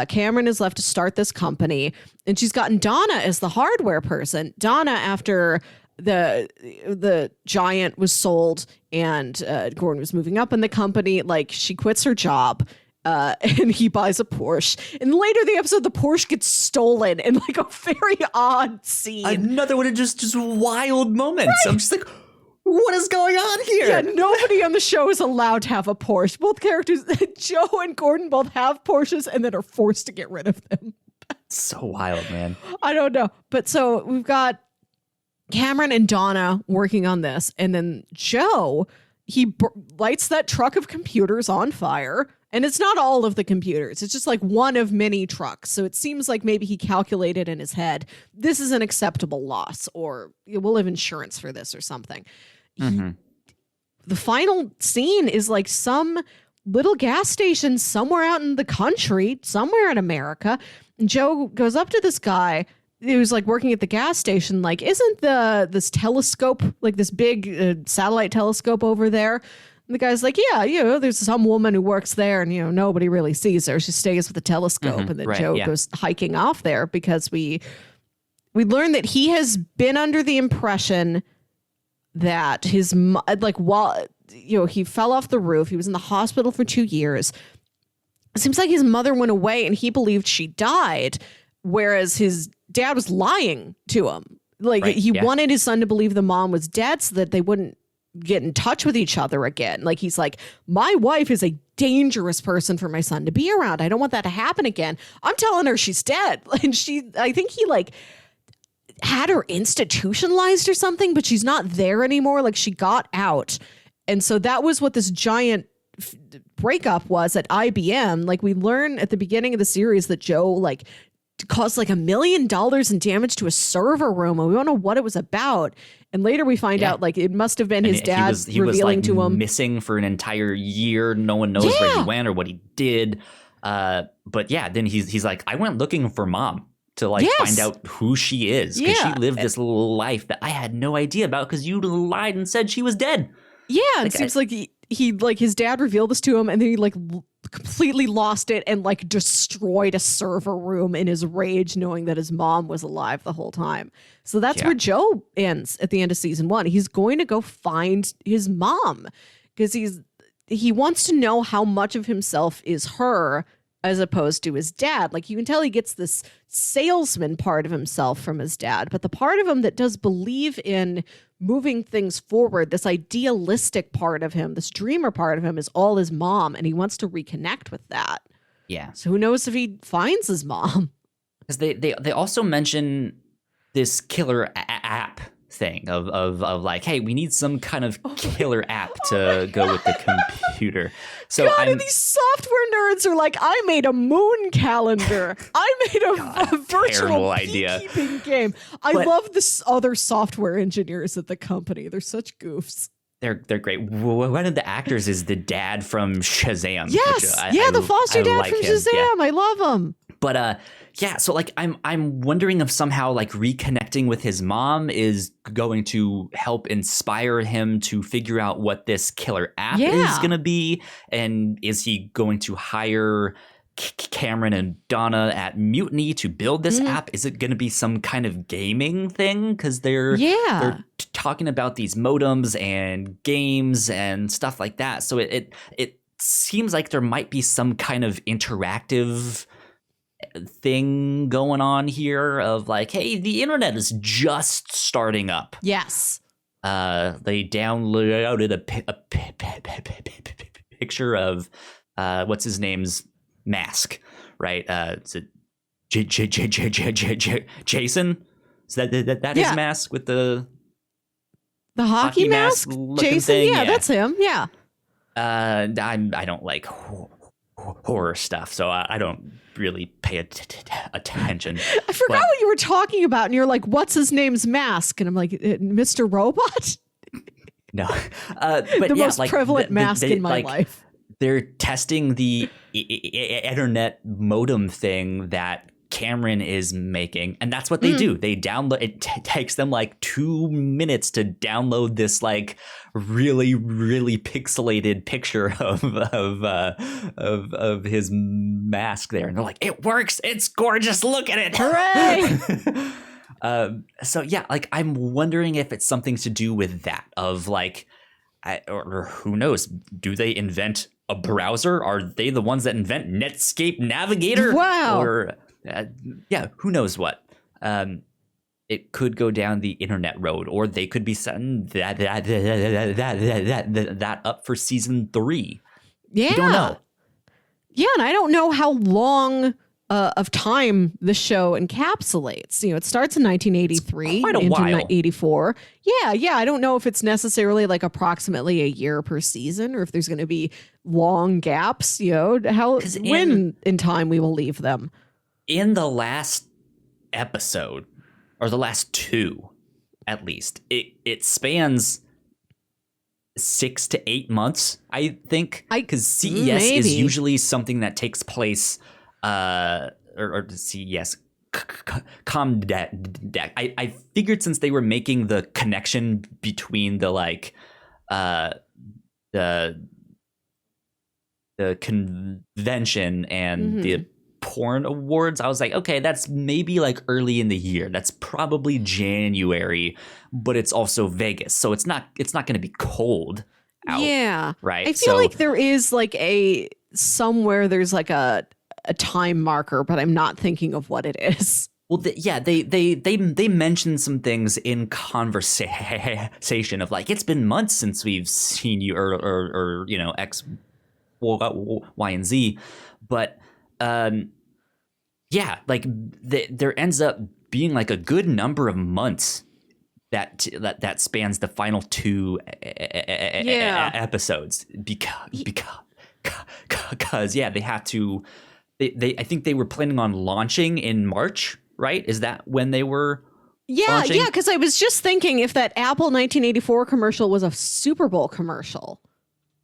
Cameron is left to start this company, and she's gotten Donna as the hardware person. Donna, after the giant was sold and Gordon was moving up in the company, like she quits her job. And he buys a Porsche. And later in the episode, the Porsche gets stolen in like a very odd scene. Another one of just wild moments. Right. I'm just like, what is going on here? Yeah, nobody on the show is allowed to have a Porsche. Both characters, Joe and Gordon, both have Porsches and then are forced to get rid of them. So wild, man. I don't know. But so we've got Cameron and Donna working on this. And then Joe, he lights that truck of computers on fire. And it's not all of the computers. It's just like one of many trucks. So it seems like maybe he calculated in his head, this is an acceptable loss, or we'll have insurance for this or something. Mm-hmm. The final scene is like some little gas station somewhere out in the country, somewhere in America. And Joe goes up to this guy who's like working at the gas station, like, isn't this telescope, like this big satellite telescope over there? And the guy's like, yeah, there's some woman who works there and, nobody really sees her. She stays with the telescope. Mm-hmm, and then Joe goes hiking off there because we learn that he has been under the impression that his, like, while, he fell off the roof. He was in the hospital for 2 years. It seems like his mother went away and he believed she died, whereas his dad was lying to him. Like, he wanted his son to believe the mom was dead so that they wouldn't get in touch with each other again. Like, he's like, my wife is a dangerous person for my son to be around. I don't want that to happen again. I'm telling her she's dead. And I think he like had her institutionalized or something, but she's not there anymore. Like, she got out. And so that was what this giant breakup was at IBM. Like, we learn at the beginning of the series that Joe like caused like $1 million in damage to a server room, and we don't know what it was about. And later we find out like it must have been his dad revealing to him. Missing for an entire year. No one knows where he went or what he did. But then he's like, I went looking for mom to like find out who she is, because she lived this life that I had no idea about because you lied and said she was dead. Yeah, like, it seems like he like his dad revealed this to him, and then he like completely lost it and like destroyed a server room in his rage, knowing that his mom was alive the whole time. So that's where Joe ends at the end of season 1. He's going to go find his mom because he wants to know how much of himself is her as opposed to his dad. Like, you can tell he gets this salesman part of himself from his dad, but the part of him that does believe in moving things forward, this idealistic part of him, this dreamer part of him, is all his mom, and he wants to reconnect with that. Yeah. So who knows if he finds his mom? Because they also mention this killer app thing of like, hey, we need some kind of killer app to go with the computer. So and these software nerds are like, I made a moon calendar. I made a virtual beekeeping game. I love this other software engineers at the company. They're such goofs. They're great. One of the actors is the dad from Shazam. Yes, the foster dad from Shazam. Yeah. I love him. But so like I'm wondering if somehow like reconnecting with his mom is going to help inspire him to figure out what this killer app is going to be, and is he going to hire Cameron and Donna at Mutiny to build this app? Is it going to be some kind of gaming thing? Because they're talking about these modems and games and stuff like that. So it seems like there might be some kind of interactive thing going on here of like, hey, the internet is just starting up. Yes. They downloaded a picture of what's his name's mask, right? Is it Jason? Is that his mask with the hockey mask? Jason? Thing? Yeah, that's him. Yeah. I don't like horror stuff, so I don't really pay attention. I forgot what you were talking about, and you're like, "What's his name's mask?" And I'm like, "Mr. Robot." No, but the most prevalent mask in my life. They're testing the internet modem thing that Cameron is making, and that's what they do. They download. It takes them like 2 minutes to download this like really pixelated picture of his mask there, and they're like, "It works! It's gorgeous! Look at it! Hooray!" So yeah, like I'm wondering if it's something to do with that of like, or who knows? Do they invent a browser? Are they the ones that invent Netscape Navigator? Wow. Or yeah, who knows what? It could go down the internet road, or they could be setting that up for season 3. Yeah, you don't know. Yeah, and I don't know how long of time the show encapsulates. You know, it starts in 1983 quite a into while. 84. Yeah. I don't know if it's necessarily like approximately a year per season, or if there's going to be long gaps. You know, when in time we will leave them. In the last episode, or the last 2, at least, it spans 6 to 8 months, I think, because CES is usually something that takes place, or CES Comdeck. I figured since they were making the connection between the like the convention and the porn awards, I was like, okay, that's maybe like early in the year. That's probably January, but it's also Vegas, so it's not going to be cold out. Yeah, right. I feel like there is like somewhere there's like a time marker, but I'm not thinking of what it is. Well, they mentioned some things in conversation of like, it's been months since we've seen you, or you know, X, Y, and Z, but yeah, like there ends up being like a good number of months that spans the final 2 episodes because yeah, they have to. I think they were planning on launching in March, right? Is that when they were? Launching? Yeah. Because I was just thinking if that Apple 1984 commercial was a Super Bowl commercial.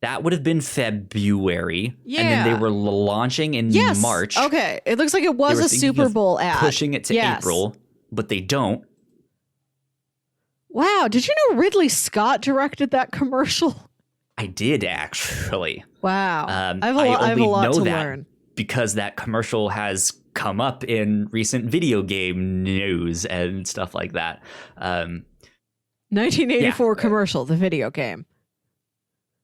That would have been February. Yeah. And then they were launching in March. Okay. It looks like it was a Super Bowl ad. Pushing it to April, but they don't. Wow. Did you know Ridley Scott directed that commercial? I did, actually. Wow. I have a lot to learn. Because that commercial has come up in recent video game news and stuff like that. 1984 commercial, the video game.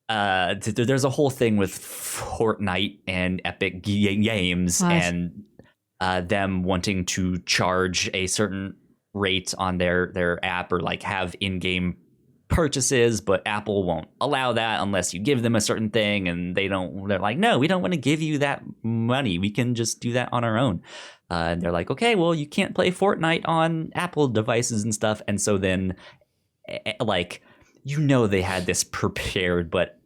There's a whole thing with Fortnite and Epic Games and them wanting to charge a certain rate on their app, or like have in-game purchases, but Apple won't allow that unless you give them a certain thing, and they're like, no, we don't want to give you that money, we can just do that on our own. And they're like, okay, well, you can't play Fortnite on Apple devices and stuff. And so then like, you know, they had this prepared, but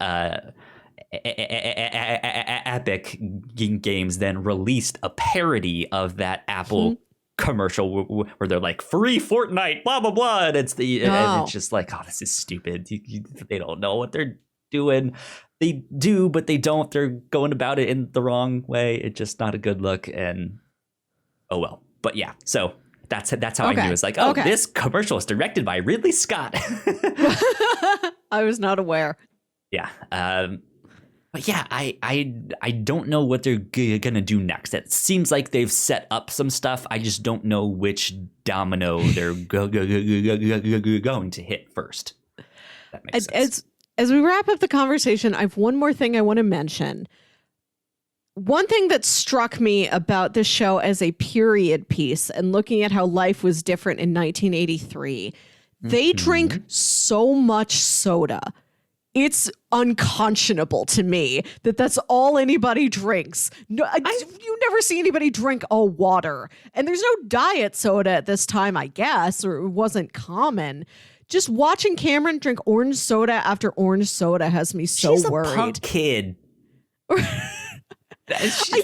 Epic Games then released a parody of that Apple commercial where they're like, free Fortnite, blah blah blah, and it's just like, oh, this is stupid. They don't know what they're doing. They do, but they don't. They're going about it in the wrong way. It's just not a good look, and oh well. But yeah, so that's how I knew. It's like, this commercial is directed by Ridley Scott. I was not aware. Yeah. But yeah, I don't know what they're gonna do next. It seems like they've set up some stuff. I just don't know which domino they're going to hit first. That makes sense. As we wrap up the conversation, I have one more thing I want to mention. One thing that struck me about this show as a period piece and looking at how life was different in 1983, they drink so much soda. It's unconscionable to me that that's all anybody drinks. No, you never see anybody drink all water. And there's no diet soda at this time, I guess, or it wasn't common. Just watching Cameron drink orange soda after orange soda has me so worried. She's a punk kid.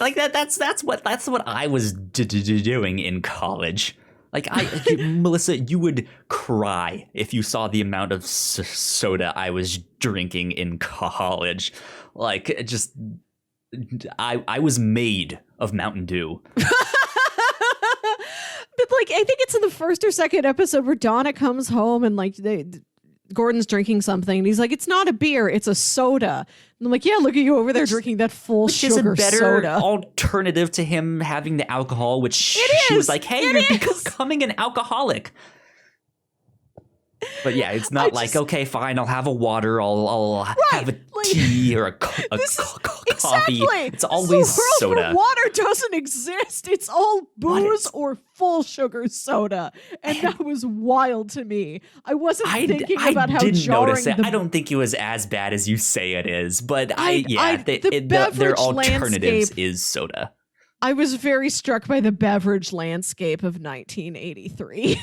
Like that. That's what I was doing in college. Like Melissa, you would cry if you saw the amount of soda I was drinking in college. Like I was made of Mountain Dew. But like, I think it's in the first or second episode where Donna comes home and like Gordon's drinking something and he's like, it's not a beer, it's a soda. And I'm like, yeah, look at you over there drinking that full sugar soda. Which is a better alternative to him having the alcohol, which she was like, hey, you're becoming an alcoholic. But yeah, it's not okay, fine, I'll have a water, I'll have a tea or a coffee. Exactly. It's always soda. Where water doesn't exist. It's all booze or full sugar soda. And that was wild to me. I wasn't thinking about how didn't jarring notice it. I don't think it was as bad as you say it is, but their alternatives is soda. I was very struck by the beverage landscape of 1983.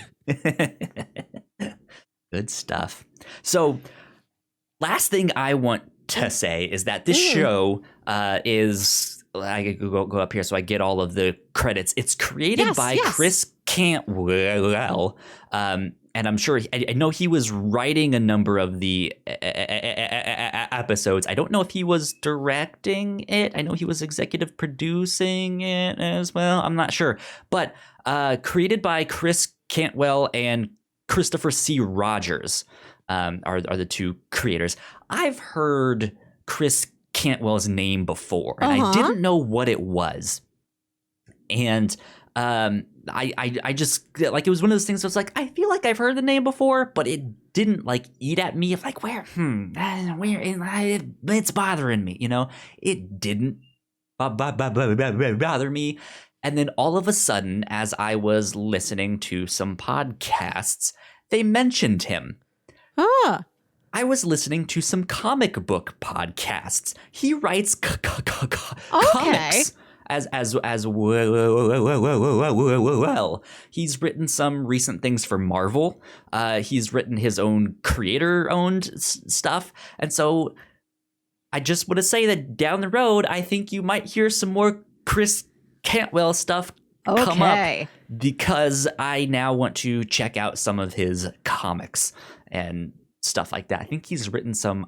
Good stuff. So, last thing I want to say is that this show is, I go up here so I get all of the credits. It's created by Chris Cantwell, and I'm sure, I know he was writing a number of the episodes. I don't know if he was directing it. I know he was executive producing it as well. I'm not sure. But created by Chris Cantwell and Christopher C. Rogers are the two creators. I've heard Chris Cantwell's name before, and I didn't know what it was. And I just, like, it was one of those things that was like, I feel like I've heard the name before, but it didn't, like, eat at me of, like, where, it's bothering me, you know? It didn't bother me. And then all of a sudden, as I was listening to some podcasts, they mentioned him. I was listening to some comic book podcasts. He writes comics as well. He's written some recent things for Marvel. He's written his own creator-owned stuff. And so I just want to say that down the road, I think you might hear some more Chris Cantwell stuff come up, because I now want to check out some of his comics and stuff like that. I think he's written some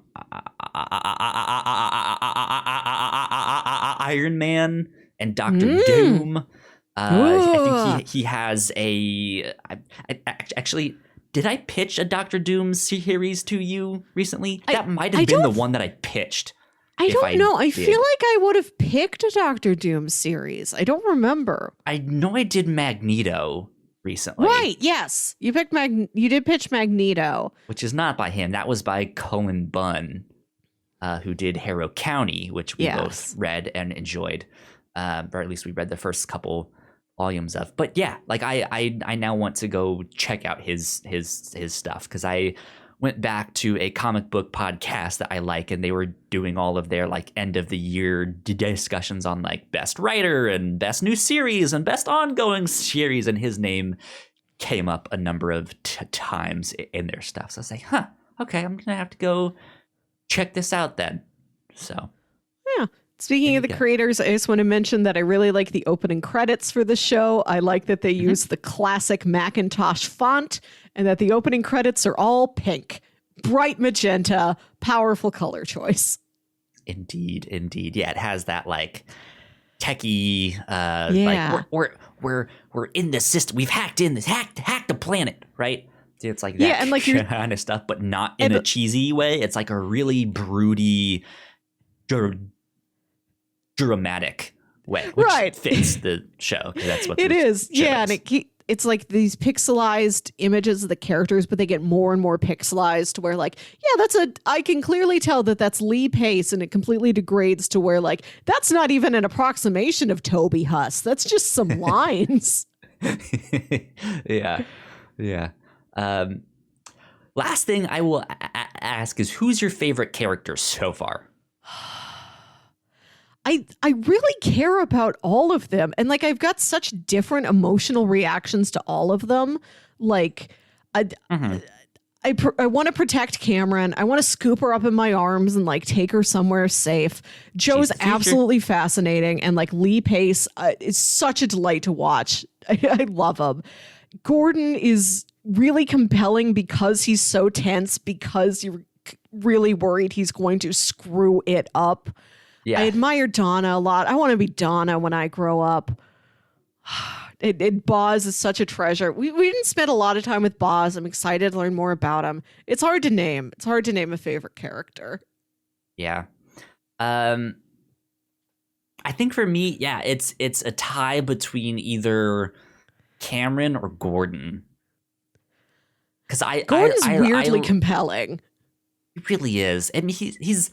Iron Man and Doctor Doom. I think he has actually, did I pitch a Doctor Doom series to you recently? That might have been the one that I pitched. I don't know. I feel like I would have picked a Doctor Doom series. I don't remember. I know I did Magneto recently. Right, yes. You did pitch Magneto. Which is not by him. That was by Cullen Bunn, who did Harrow County, which we both read and enjoyed. Or at least we read the first couple volumes of. But yeah, like I now want to go check out his stuff, because I went back to a comic book podcast that I like, and they were doing all of their like end of the year discussions on like best writer and best new series and best ongoing series, and his name came up a number of times in their stuff. So I was like, okay, I'm gonna have to go check this out then. So yeah. Speaking of the creators, I just want to mention that I really like the opening credits for the show. I like that they use the classic Macintosh font, and that the opening credits are all pink. Bright magenta, powerful color choice. Indeed. Yeah, it has that like techie, like we're in the system. We've hacked the planet, right? It's like that and like kind of stuff, but not in a cheesy way. It's like a really broody, dramatic way, which fits the show. That's what it is. Yeah, and it's like these pixelized images of the characters, but they get more and more pixelized to where like, yeah, I can clearly tell that that's Lee Pace, and it completely degrades to where like, that's not even an approximation of Toby Huss. That's just some lines. Yeah. Last thing I will ask is, who's your favorite character so far? I really care about all of them. And like, I've got such different emotional reactions to all of them. Like, I want to protect Cameron. I want to scoop her up in my arms and like take her somewhere safe. Joe's absolutely fascinating. And like Lee Pace is such a delight to watch. I love him. Gordon is really compelling because he's so tense, because you're really worried he's going to screw it up. Yeah. I admire Donna a lot. I want to be Donna when I grow up. Boz is such a treasure. We didn't spend a lot of time with Boz. I'm excited to learn more about him. It's hard to name. It's hard to name a favorite character. Yeah. I think for me, it's a tie between either Cameron or Gordon. Because Gordon's weirdly compelling. He really is. I mean, he's.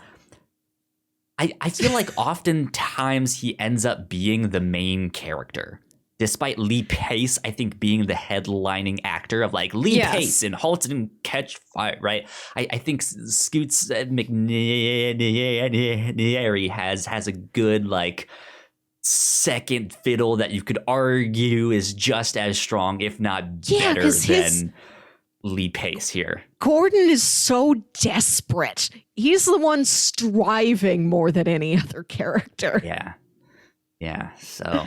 I feel like oftentimes he ends up being the main character, despite Lee Pace, I think, being the headlining actor of like Lee Pace in Halt and Catch Fire, right? I think Scoots McNairy has a good like second fiddle that you could argue is just as strong, if not better than Lee Pace here. Gordon is so desperate. He's the one striving more than any other character. Yeah. So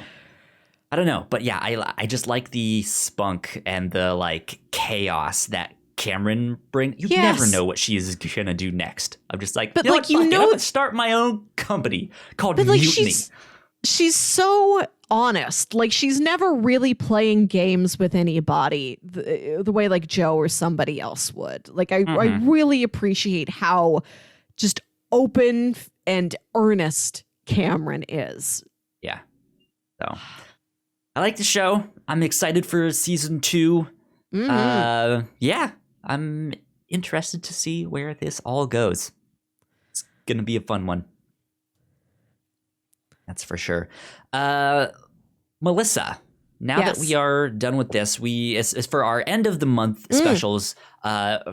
I don't know, but yeah, I just like the spunk and the like chaos that Cameron brings. You never know what she is gonna do next. I'm just like, but like, I'm gonna start my own company called Mutiny. She's so honest. Like, she's never really playing games with anybody the way like Joe or somebody else would. Like, I really appreciate how just open and earnest Cameron is. Yeah. So I like the show. I'm excited for season 2. Yeah, I'm interested to see where this all goes. It's going to be a fun one. That's for sure. Melissa, now that we are done with this, as for our end of the month specials,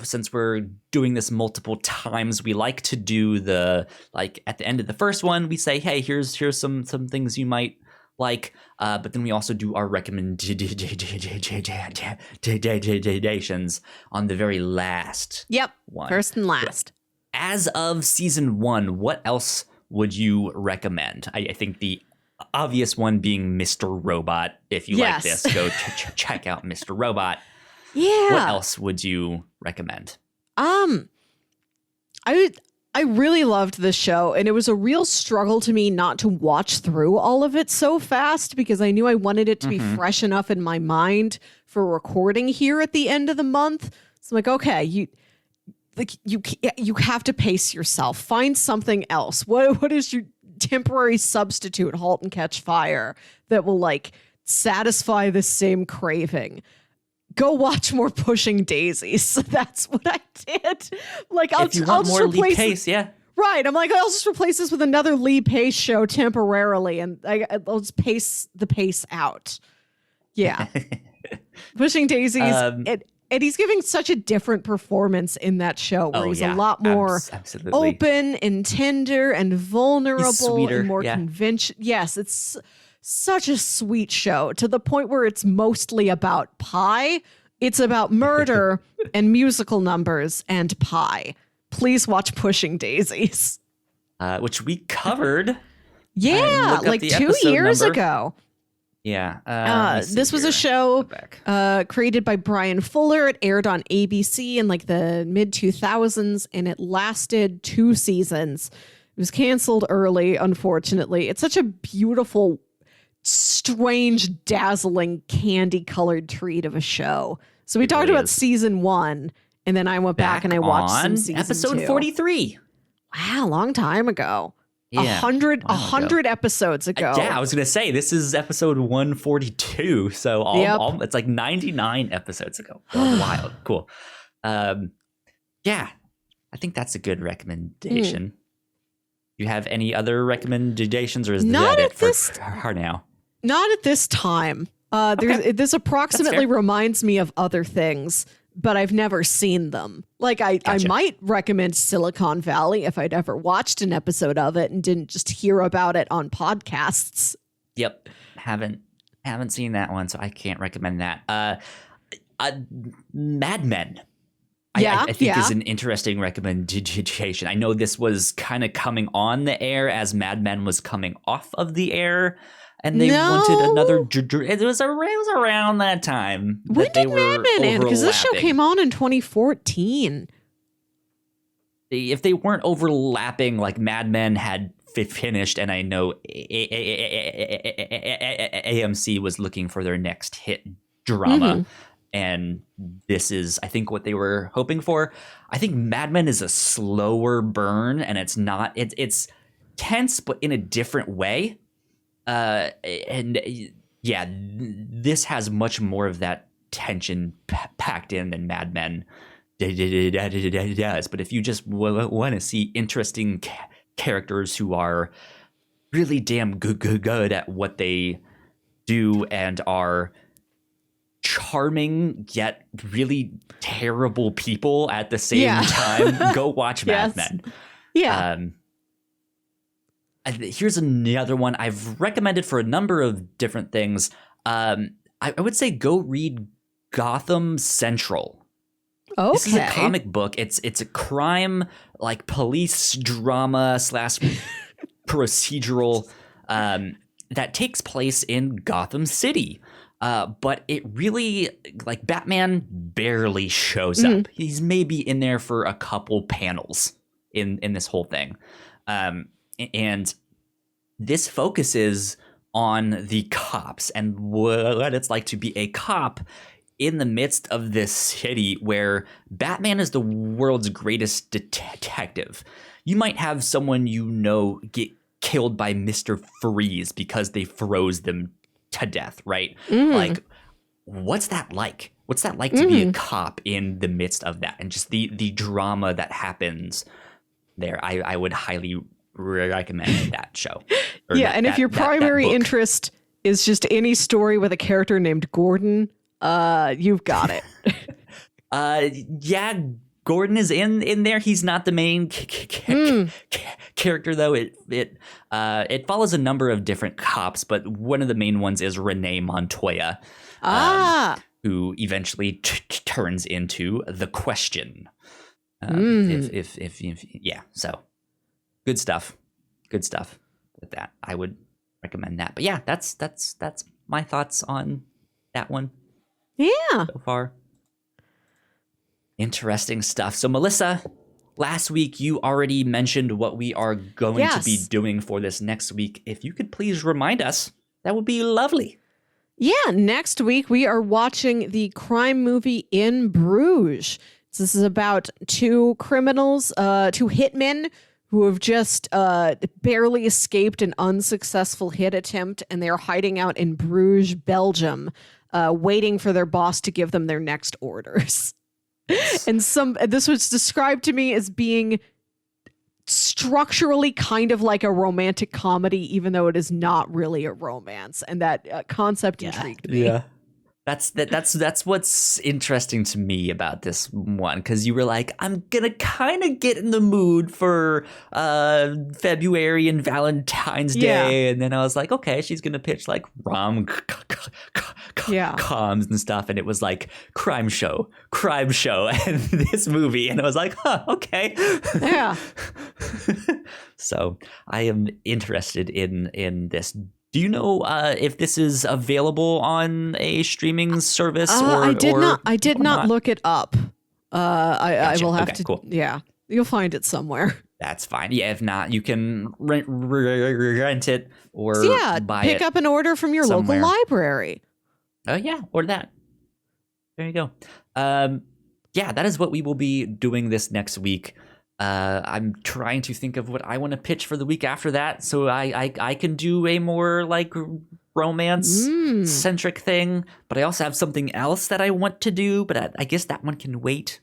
since we're doing this multiple times, we like to do the, like, at the end of the first one, we say, hey, here's some things you might like, but then we also do our recommendations on the very last one. First and last. As of season 1, what else would you recommend? I think the obvious one being Mr. Robot. If you like this, go check out Mr. Robot. Yeah. What else would you recommend? I really loved this show, and it was a real struggle to me not to watch through all of it so fast, because I knew I wanted it to be fresh enough in my mind for recording here at the end of the month. So I'm like, okay, you have to pace yourself. Find something else. What is your temporary substitute, Halt and Catch Fire, that will like satisfy the same craving? Go watch more Pushing Daisies. So that's what I did. Like, I'll just more replace Lee Pace, right. I'm like, I'll just replace this with another Lee Pace show temporarily, and I'll just pace the pace out. Yeah. Pushing Daisies. And he's giving such a different performance in that show, where he's a lot more open and tender and vulnerable and more conventional. Yes, it's such a sweet show, to the point where it's mostly about pie. It's about murder and musical numbers and pie. Please watch Pushing Daisies. Which we covered. Like 2 years ago. Yeah. This was a show created by Brian Fuller. It aired on ABC in like the mid 2000s, and it lasted 2 seasons. It was canceled early, unfortunately. It's such a beautiful, strange, dazzling, candy-colored treat of a show. So we talked about season 1, and then I went back and I watched some season episode 2. 43. Wow, long time ago. Yeah, 100 episodes ago. Yeah, I was gonna say this is episode 142, so it's like 99 episodes ago. Wild, cool. Yeah, I think that's a good recommendation. You have any other recommendations, or is that it for now? Not at this time. This approximately reminds me of other things, but I've never seen them. Like I might recommend Silicon Valley if I'd ever watched an episode of it and didn't just hear about it on podcasts. Yep, haven't seen that one, so I can't recommend that. Mad Men. I think is an interesting recommendation. I know this was kind of coming on the air as Mad Men was coming off of the air, and they wanted another. It was around that time. When did Mad Men end? Because this show came on in 2014. If they weren't overlapping, like Mad Men had finished, and I know AMC was looking for their next hit drama. Mm-hmm. And this is, I think, what they were hoping for. I think Mad Men is a slower burn, and it's not. It's tense, but in a different way. And yeah, this has much more of that tension packed in than Mad Men does. But if you just want to see interesting characters who are really damn good at what they do and are charming yet really terrible people at the same time, go watch Mad Men. Yeah. Here's another one I've recommended for a number of different things. I would say go read Gotham Central. Okay. This is a comic book. It's a crime, like police drama / procedural that takes place in Gotham City. But it really, like, Batman barely shows up. He's maybe in there for a couple panels in this whole thing. And this focuses on the cops and what it's like to be a cop in the midst of this city where Batman is the world's greatest detective. You might have someone get killed by Mr. Freeze because they froze them to death, right? Like, what's that like? What's that like to be a cop in the midst of that? And just the drama that happens there. I would highly recommend that show. And if your primary interest is just any story with a character named Gordon, you've got it. Gordon is in there. He's not the main character, though. It follows a number of different cops, but one of the main ones is Renee Montoya, who eventually turns into the Question. So good stuff with that. I would recommend that. But yeah, that's my thoughts on that one. Yeah, so far. Interesting stuff. So, Melissa, last week you already mentioned what we are going to be doing for this next week. If you could please remind us, that would be lovely. Yeah, next week we are watching the crime movie In Bruges. So this is about two criminals, two hitmen who have just barely escaped an unsuccessful hit attempt, and they're hiding out in Bruges, Belgium, waiting for their boss to give them their next orders. And this was described to me as being structurally kind of like a romantic comedy, even though it is not really a romance. And that concept intrigued me. Yeah. That's what's interesting to me about this one, because you were like, I'm gonna kind of get in the mood for February and Valentine's Day, and then I was like, okay, she's gonna pitch like coms and stuff, and it was like crime show, and this movie, and I was like, huh, okay, yeah. So I am interested in this. Do you know if this is available on a streaming service? I did not look it up. I will have to. Cool. Yeah, you'll find it somewhere. That's fine. Yeah, if not, you can rent it or buy pick up an order from your local library. Oh yeah, or that. There you go. That is what we will be doing this next week. I'm trying to think of what I want to pitch for the week after that, so I can do a more like romance centric thing. But I also have something else that I want to do, but I guess that one can wait.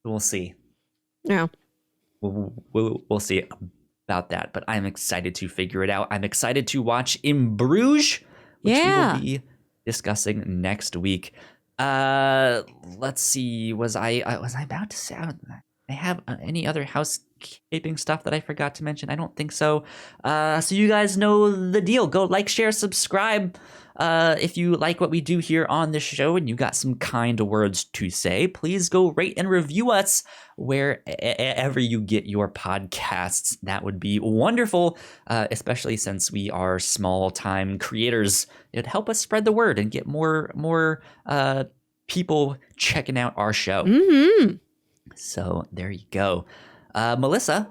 We'll see. Yeah, we'll see about that. But I'm excited to figure it out. I'm excited to watch In Bruges, which we will be discussing next week. Let's see. Was I about to say? I have any other housekeeping stuff that I forgot to mention? I don't think so. So you guys know the deal. Go like, share, subscribe. If you like what we do here on this show and you got some kind words to say, please go rate and review us wherever you get your podcasts. That would be wonderful, especially since we are small-time creators. It'd help us spread the word and get more people checking out our show. Mm-hmm. So there you go. Melissa,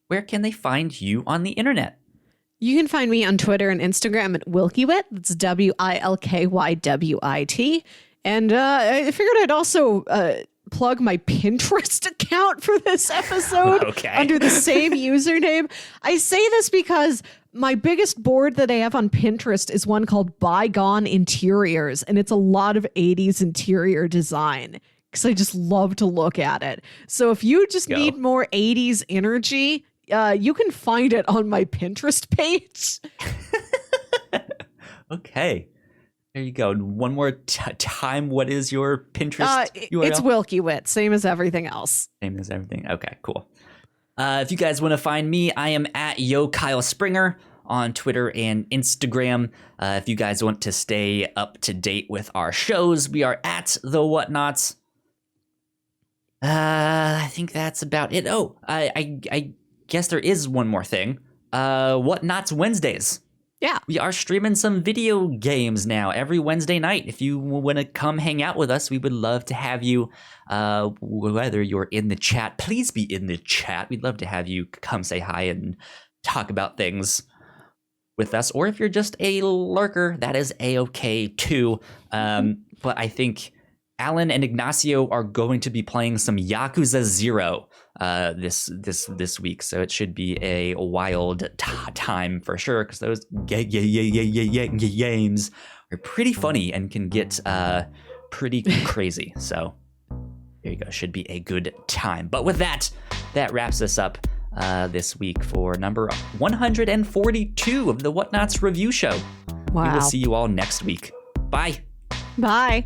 where can they find you on the internet? You can find me on Twitter and Instagram at Wilkywit. That's WILKYWIT. And I figured I'd also plug my Pinterest account for this episode under the same username. I say this because my biggest board that I have on Pinterest is one called Bygone Interiors, and it's a lot of 80s interior design because I just love to look at it. So if you just need more 80s energy, you can find it on my Pinterest page. Okay. There you go. One more time. What is your Pinterest URL? It's Wilkywit, same as everything else. Same as everything. Okay, cool. If you guys want to find me, I am at YoKyleSpringer on Twitter and Instagram. If you guys want to stay up to date with our shows, we are at The Whatnauts. I think that's about it. Oh, I guess there is one more thing. Whatnauts Wednesdays. Yeah. We are streaming some video games now every Wednesday night. If you want to come hang out with us, we would love to have you. Whether you're in the chat, please be in the chat. We'd love to have you come say hi and talk about things with us. Or if you're just a lurker, that is A-okay too. But I think Alan and Ignacio are going to be playing some Yakuza 0 this week, so it should be a wild time for sure, because those games are pretty funny and can get pretty crazy. So there you go. Should be a good time. But with that wraps us up this week for number 142 of the Whatnauts Review Show. Wow. We will see you all next week. Bye. Bye.